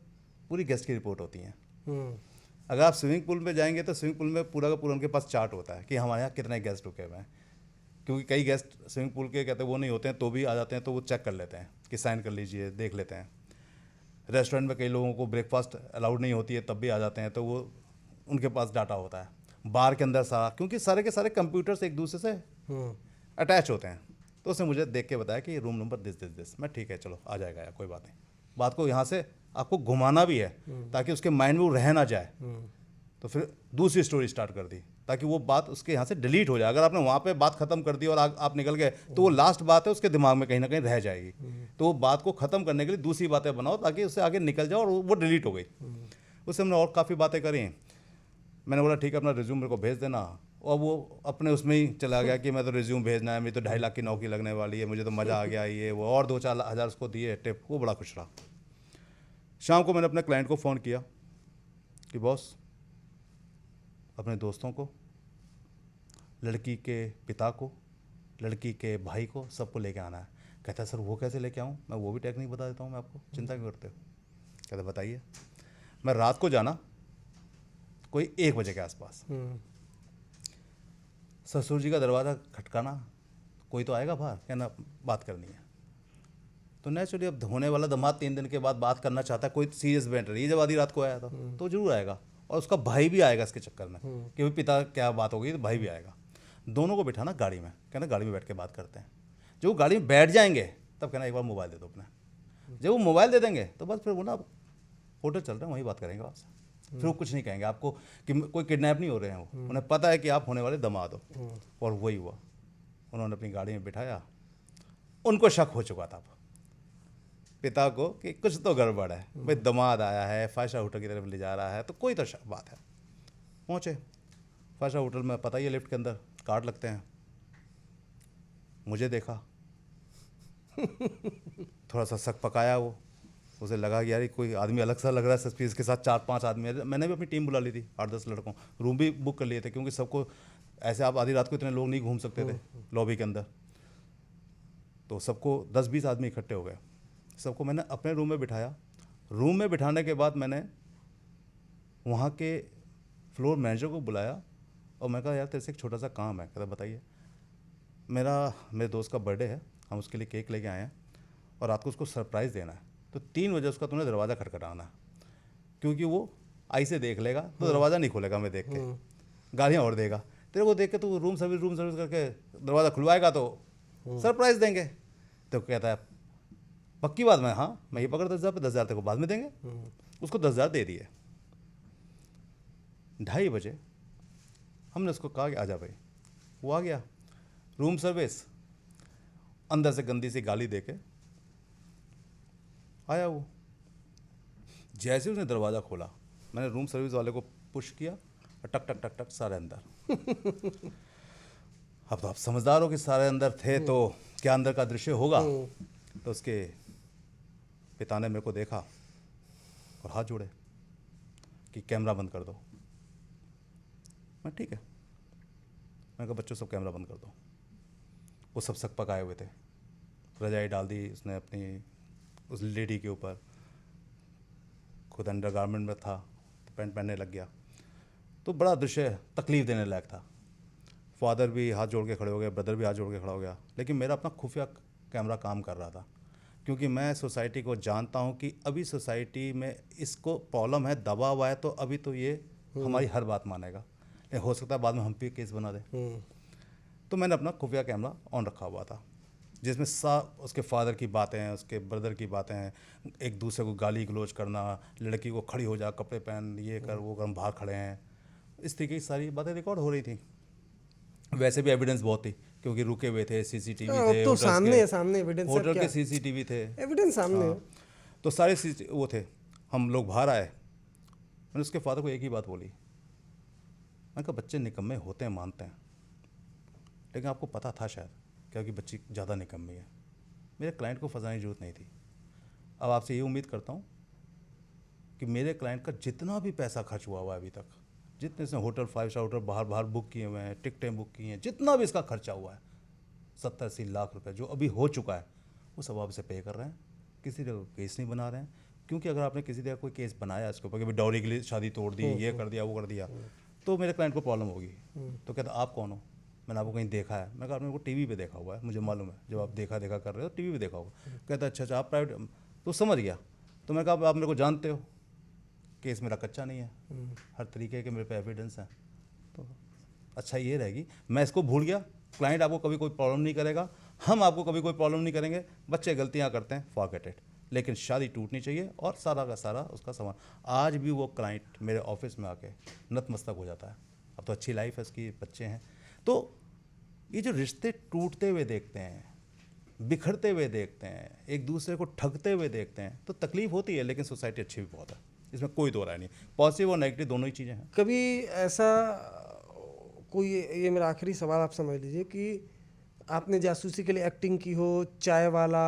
पूरी गेस्ट की रिपोर्ट होती है। अगर आप स्विमिंग पूल में जाएंगे तो स्विमिंग पूल में पूरा का पूरा उनके पास चार्ट होता है कि हमारे यहाँ कितने गेस्ट रुके हुए हैं, क्योंकि कई गेस्ट स्विमिंग पूल के कहते हैं वो नहीं होते हैं तो भी आ जाते हैं, तो वो चेक कर लेते हैं कि साइन कर लीजिए, देख लेते हैं। रेस्टोरेंट में कई लोगों को ब्रेकफास्ट अलाउड नहीं होती है तब भी आ जाते हैं, तो वो उनके पास डाटा होता है। बार के अंदर सारा, क्योंकि सारे के सारे कंप्यूटर्स एक दूसरे से अटैच होते हैं, तो उसने मुझे देख के बताया कि रूम नंबर दिस। मैं ठीक है चलो आ जाएगा यार, कोई बात नहीं। बात को यहाँ से आपको घुमाना भी है ताकि उसके माइंड में वो रह ना जाए। तो फिर दूसरी स्टोरी स्टार्ट कर दी ताकि वो बात उसके यहाँ से डिलीट हो जाए। अगर आपने वहाँ पे बात खत्म कर दी और आप निकल गए तो वो लास्ट बात है उसके दिमाग में कहीं ना कहीं रह जाएगी। तो वो बात को ख़त्म करने के लिए दूसरी बातें बनाओ ताकि उससे आगे निकल जाओ, और वो डिलीट हो गई। उससे हमने और काफ़ी बातें करी। मैंने बोला ठीक है अपना रिज्यूम मेरे को भेज देना, और वो अपने उसमें ही चला गया कि मैं तो रिज्यूम भेजना है, मेरी तो 2.5 लाख की नौकरी लगने वाली है, मुझे तो मज़ा आ गया ये वो, और 2-4 हज़ार उसको दिए टिप, वो बड़ा खुश रहा। शाम को मैंने अपने क्लाइंट को फ़ोन किया कि बॉस अपने दोस्तों को, लड़की के पिता को, लड़की के भाई को, सबको लेके आना है। कहता है सर वो कैसे लेके आऊँ, मैं वो भी टेक्निक बता देता हूँ मैं आपको, चिंता क्यों करते हो। कहता बताइए। मैं रात को जाना कोई 1 बजे के आसपास, ससुर जी का दरवाज़ा खटकाना, कोई तो आएगा बाहर, कहना बात करनी है। तो नेचुरली अब होने वाला दामाद 3 दिन के बाद बात करना चाहता है, कोई सीरियस मैटर, ये जब आधी रात को आया था तो जरूर आएगा, और उसका भाई भी आएगा इसके चक्कर में कि भाई पिता क्या बात हो गई, तो भाई भी आएगा। दोनों को बिठाना गाड़ी में, कहना गाड़ी में बैठ के बात करते हैं। जब वो गाड़ी में बैठ जाएंगे तब कहना एक बार मोबाइल दे दो अपना। जब वो मोबाइल दे देंगे तो बस फिर वो ना होटल चल रहे हैं वहीं बात करेंगे आपसे, फिर वो कुछ नहीं कहेंगे आपको कि कोई किडनैप नहीं हो रहे हैं। वो उन्हें पता है कि आप होने वाले दामाद हो। और वही हुआ, उन्होंने अपनी गाड़ी में बिठाया। उनको शक हो चुका था पिता को कि कुछ तो गड़बड़ है, भाई दामाद आया है 5 स्टार होटल की तरफ ले जा रहा है, तो कोई तो बात है। पहुँचे 5 स्टार होटल में, पता ही है लिफ्ट के अंदर कार्ड लगते हैं। मुझे देखा थोड़ा सा शक पकाया, वो उसे लगा कि यार कोई आदमी अलग सा लग रहा है सस्पिशियस, के साथ 4-5 आदमी है। मैंने भी अपनी टीम बुला ली थी, 8-10 लड़कों, रूम भी बुक कर लिए थे, क्योंकि सबको ऐसे आप आधी रात को इतने लोग नहीं घूम सकते थे लॉबी के अंदर। तो सबको 10-20 आदमी इकट्ठे हो गए, सबको मैंने अपने रूम में बिठाया। रूम में बिठाने के बाद मैंने वहाँ के फ्लोर मैनेजर को बुलाया और मैं कहा यार तेरे से एक छोटा सा काम है। कहता बताइए। मेरे दोस्त का बर्थडे है, हम उसके लिए केक लेके आए हैं और रात को उसको सरप्राइज़ देना है, तो 3 बजे उसका तुमने दरवाज़ा खटखटाना है, क्योंकि वो आई से देख लेगा तो दरवाज़ा नहीं खोलेगा, मैं देख के गालियाँ और देगा। तेरे को देख के तो रूम सर्विस करके दरवाज़ा खुलवाएगा तो सरप्राइज़ देंगे। तो कहता है पक्की बात, मैं हाँ मैं ये पकड़ 10,000 पे 10,000 तेरे को बाद में देंगे। उसको 10,000 दे दिए। 2:30 बजे हमने उसको कहा कि आजा भाई, वो आ गया। रूम सर्विस अंदर से गंदी सी गाली देके आया वो। जैसे उसने दरवाज़ा खोला मैंने रूम सर्विस वाले को पुश किया और टक टक टक टक सारे अंदर। अब तो आप समझदार हो कि सारे अंदर थे तो क्या अंदर का दृश्य होगा। तो उसके पिता ने मेरे को देखा और हाथ जोड़े कि कैमरा बंद कर दो। मैं ठीक है, मैंने कहा बच्चों सब कैमरा बंद कर दो। वो सब सक पकाए हुए थे, रजाई डाल दी उसने अपनी उस लेडी के ऊपर, खुद अंडरगारमेंट में था तो पैंट पहनने लग गया। तो बड़ा दृश्य तकलीफ देने लायक था। फादर भी हाथ जोड़ के खड़े हो गए, ब्रदर भी हाथ जोड़ के खड़ा हो गया, लेकिन मेरा अपना खुफिया कैमरा काम कर रहा था, क्योंकि मैं सोसाइटी को जानता हूँ कि अभी सोसाइटी में इसको प्रॉब्लम है, दबा हुआ है, तो अभी तो ये हमारी हर बात मानेगा, लेकिन हो सकता है बाद में हम पे केस बना दें। तो मैंने अपना खुफिया कैमरा ऑन रखा हुआ था, जिसमें उसके फादर की बातें हैं, उसके ब्रदर की बातें हैं, एक दूसरे को गाली गलौज करना, लड़की को खड़ी हो जा, कपड़े पहन, ये कर वो कर, हम बाहर खड़े हैं, इस तरीके की सारी बातें रिकॉर्ड हो रही थी। वैसे भी एविडेंस बहुत थी, क्योंकि रुके हुए थे, सीसीटीवी थे, तो सामने एविडेंस होटल के सीसीटीवी थे, एविडेंस सामने है। तो सारे वो थे। हम लोग बाहर आए, मैंने उसके फादर को एक ही बात बोली, मैंने कहा बच्चे निकम्मे होते हैं, मानते हैं, लेकिन आपको पता था शायद क्योंकि बच्ची ज़्यादा निकम्मी है। मेरे क्लाइंट को फंसाने की जरूरत नहीं थी। अब आपसे ये उम्मीद करता हूँ कि मेरे क्लाइंट का जितना भी पैसा खर्च हुआ हुआ है अभी तक, जितने इसने होटल 5 स्टार होटल बाहर बुक किए हुए हैं, टिकटें बुक की हैं, जितना भी इसका खर्चा हुआ है 70-80 लाख रुपए जो अभी हो चुका है, वो सब आप इसे पे कर रहे हैं। किसी जगह केस नहीं बना रहे हैं, क्योंकि अगर आपने किसी जगह कोई केस बनाया इसके ऊपर कि डाउरी के लिए शादी तोड़ दी, ये कर दिया, वो कर दिया, तो मेरे क्लाइंट को प्रॉब्लम होगी। तो कहता आप कौन हो, मैंने आपको कहीं देखा है। मैं कहा आपने को टीवी पे देखा हुआ है, मुझे मालूम है, जब आप देखा कर रहे हो टीवी पे देखा होगा। कहता अच्छा आप प्राइवेट, तो समझ गया। तो मैं कहा आप मेरे को जानते हो, केस मेरा कच्चा नहीं है, हर तरीके के मेरे पे एविडेंस हैं, तो अच्छा ये रहेगी, मैं इसको भूल गया। क्लाइंट आपको कभी कोई प्रॉब्लम नहीं करेगा, हम आपको कभी कोई प्रॉब्लम नहीं करेंगे। बच्चे गलतियां करते हैं, फॉरगेट इट, लेकिन शादी टूटनी चाहिए और सारा का सारा उसका सामान। आज भी वो क्लाइंट मेरे ऑफिस में आके नतमस्तक हो जाता है। अब तो अच्छी लाइफ है उसकी, बच्चे हैं। तो ये जो रिश्ते टूटते हुए देखते हैं, बिखरते हुए देखते हैं, एक दूसरे को ठगते हुए देखते हैं, तो तकलीफ होती है, लेकिन सोसाइटी अच्छी भी बहुत है, इसमें कोई दो राय नहीं। पॉजिटिव और नेगेटिव दोनों ही चीज़ें हैं। कभी ऐसा कोई, ये मेरा आखिरी सवाल आप समझ लीजिए, कि आपने जासूसी के लिए एक्टिंग की हो, चाय वाला,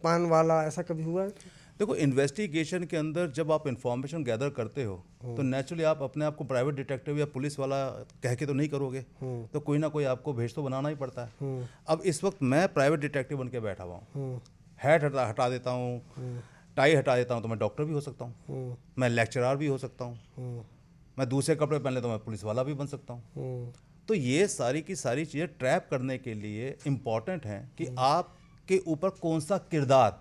पान वाला, ऐसा कभी हुआ है? देखो, इन्वेस्टिगेशन के अंदर जब आप इंफॉर्मेशन गैदर करते हो तो नेचुरली आप अपने आप को प्राइवेट डिटेक्टिव या पुलिस वाला कह के तो नहीं करोगे, तो कोई ना कोई आपको भेज तो बनाना ही पड़ता है। अब इस वक्त मैं प्राइवेट डिटेक्टिव बन के बैठा हुआ हूँ, हैट हटा देता हूँ, टाई हटा देता हूँ, तो मैं डॉक्टर भी हो सकता हूँ, मैं लेक्चरर भी हो सकता हूँ, मैं दूसरे कपड़े पहन ले तो मैं पुलिस वाला भी बन सकता हूँ। तो ये सारी की सारी चीज़ें ट्रैप करने के लिए इम्पॉर्टेंट हैं कि आपके ऊपर कौन सा किरदार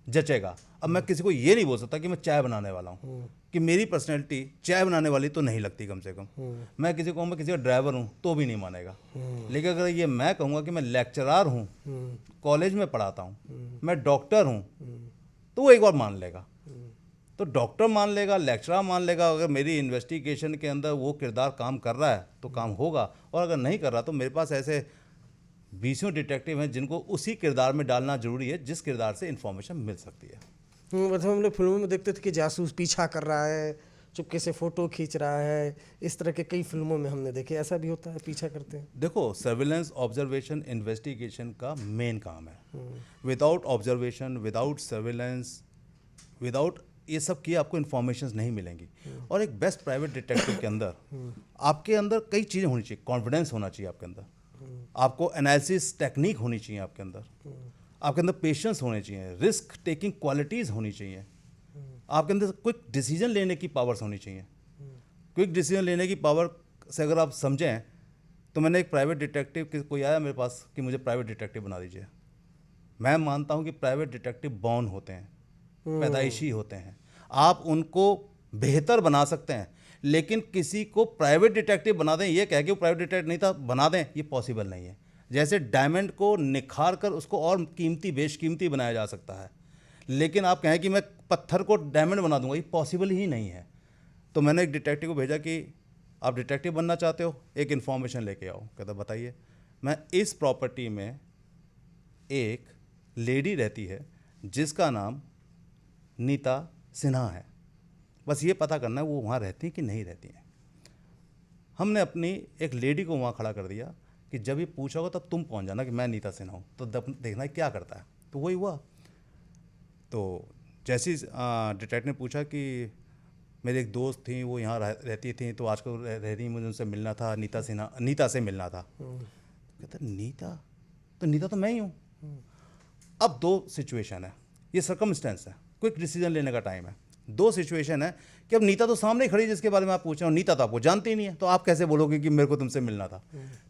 जचेगा। अब मैं किसी को ये नहीं बोल सकता कि मैं चाय बनाने वाला हूँ, कि मेरी पर्सनैलिटी चाय बनाने वाली तो नहीं लगती कम से कम। मैं किसी को, मैं किसी का ड्राइवर हूँ तो भी नहीं मानेगा। लेकिन अगर ये मैं कहूँगा कि मैं लेक्चरर हूँ, कॉलेज में पढ़ाता हूँ, मैं डॉक्टर हूँ, तो वो एक बार मान लेगा। तो डॉक्टर मान लेगा, लेक्चरर मान लेगा। अगर मेरी इन्वेस्टिगेशन के अंदर वो किरदार काम कर रहा है तो काम होगा, और अगर नहीं कर रहा तो मेरे पास ऐसे 20 डिटेक्टिव हैं जिनको उसी किरदार में डालना जरूरी है जिस किरदार से इन्फॉर्मेशन मिल सकती है। मतलब हम लोग फिल्मों में देखते थे कि जासूस पीछा कर रहा है, चुपके से फोटो खींच रहा है, इस तरह के कई फिल्मों में हमने देखे। ऐसा भी होता है, पीछा करते हैं? देखो, सर्विलेंस, ऑब्जर्वेशन, इन्वेस्टिगेशन का मेन काम है। Without observation, without surveillance, without ये सब किए आपको इन्फॉर्मेशन नहीं मिलेंगी। और एक बेस्ट प्राइवेट डिटेक्टिव के अंदर आपके अंदर कई चीज़ें होनी चाहिए। कॉन्फिडेंस होना चाहिए आपके अंदर, आपको एनालिसिस टेक्निक होनी चाहिए आपके अंदर, आपके अंदर पेशेंस होने चाहिए, रिस्क टेकिंग क्वालिटीज़ होनी चाहिए, आपके अंदर क्विक डिसीजन लेने की पावर्स होनी चाहिए। क्विक डिसीजन लेने की पावर से अगर आप समझें, तो मैंने एक प्राइवेट डिटेक्टिव, कोई आया मेरे पास कि मुझे प्राइवेट डिटेक्टिव बना दीजिए। मैं मानता हूं कि प्राइवेट डिटेक्टिव बॉर्न होते हैं, पैदाइशी होते हैं। आप उनको बेहतर बना सकते हैं, लेकिन किसी को प्राइवेट डिटेक्टिव बना दें, ये कह के वो प्राइवेट डिटेक्टिव नहीं था बना दें, ये पॉसिबल नहीं है। जैसे डायमंड को निखार कर उसको और कीमती, बेशकीमती बनाया जा सकता है, लेकिन आप कहें कि मैं पत्थर को डायमंड बना दूंगा, ये पॉसिबल ही नहीं है। तो मैंने एक डिटेक्टिव को भेजा कि आप डिटेक्टिव बनना चाहते हो, एक इन्फॉर्मेशन लेके आओ। कहता बताइए। मैं इस प्रॉपर्टी में एक लेडी रहती है जिसका नाम नीता सिन्हा है, बस ये पता करना है वो वहाँ रहती हैं कि नहीं रहती हैं। हमने अपनी एक लेडी को वहाँ खड़ा कर दिया कि जब ये पूछा होगा तब तुम पहुँच जाना कि मैं नीता सिन्हा हूँ, तो देखना है क्या करता है। तो वही हुआ। तो जैसे डिटेक्टिव ने पूछा कि मेरे एक दोस्त थी, वो यहाँ रहती थी, तो आजकल रह रही, मुझे उनसे मिलना था, नीता से मिलना था। कहता नीता? तो नीता तो मैं ही हूँ। अब दो सिचुएशन है, ये सर्कमस्टेंस है, क्विक डिसीजन लेने का टाइम है। दो सिचुएशन है कि अब नीता तो सामने ही खड़ी जिसके बारे में आप पूछ रहे हो, नीता तो आपको जानती ही नहीं है, तो आप कैसे बोलोगे कि मेरे को तुमसे मिलना था।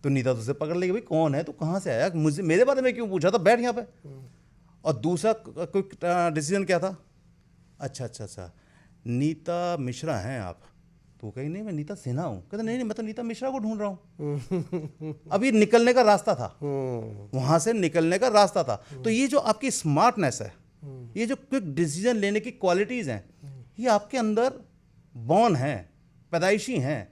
तो नीता तो उसे पकड़ लेगी, भाई कौन है, तो कहाँ से आया, मुझे मेरे बारे में क्यों पूछा था, बैठ यहाँ पे। और दूसरा क्विक डिसीजन क्या था, अच्छा नीता मिश्रा हैं आप, तो कहीं नहीं मैं नीता सिन्हा हूँ, कहते नहीं मैं तो नीता मिश्रा को ढूंढ रहा हूँ। अभी निकलने का रास्ता था, वहाँ से निकलने का रास्ता था। तो ये जो आपकी स्मार्टनेस है, ये जो क्विक डिसीजन लेने की क्वालिटीज़ हैं, ये आपके अंदर बॉर्न है, पैदाइशी हैं।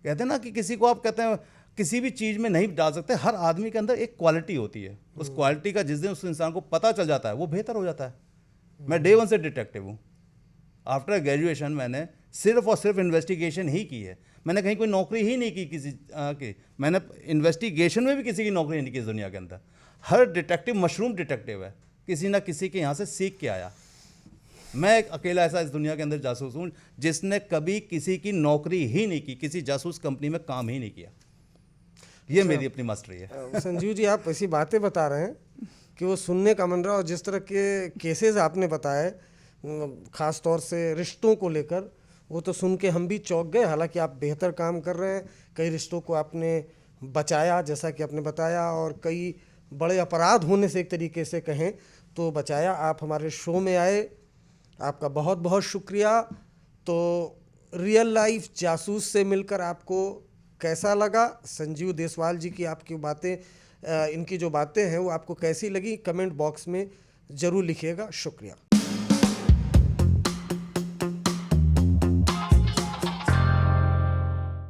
कहते हैं ना कि किसी को आप कहते हैं किसी भी चीज़ में नहीं डाल सकते, हर आदमी के अंदर एक क्वालिटी होती है, उस क्वालिटी का जिस दिन उस इंसान को पता चल जाता है वो बेहतर हो जाता है। मैं डे वन से डिटेक्टिव हूँ। आफ्टर ग्रेजुएशन मैंने सिर्फ और सिर्फ इन्वेस्टिगेशन ही की है, मैंने कहीं कोई नौकरी ही नहीं की किसी की, मैंने इन्वेस्टिगेशन में भी किसी की नौकरी नहीं की इस दुनिया के अंदर। हर डिटेक्टिव मशरूम डिटेक्टिव है, किसी ना किसी के यहाँ से सीख के आया। मैं एक अकेला ऐसा इस दुनिया के अंदर जासूस हूँ जिसने कभी किसी की नौकरी ही नहीं की, किसी जासूस कंपनी में काम ही नहीं किया। ये मेरी अपनी मास्टरी है। संजीव जी, आप ऐसी बातें बता रहे हैं कि वो सुनने का मन रहा, और जिस तरह के केसेस आपने बताए ख़ास तौर से रिश्तों को लेकर, वो तो सुन के हम भी चौंक गए। हालांकि आप बेहतर काम कर रहे हैं, कई रिश्तों को आपने बचाया जैसा कि आपने बताया, और कई बड़े अपराध होने से एक तरीके से कहें तो बचाया। आप हमारे शो में आए, आपका बहुत बहुत शुक्रिया। तो रियल लाइफ जासूस से मिलकर आपको कैसा लगा? संजीव देसवाल जी की आपकी बातें, इनकी जो बातें हैं वो आपको कैसी लगी, कमेंट बॉक्स में ज़रूर लिखिएगा। शुक्रिया।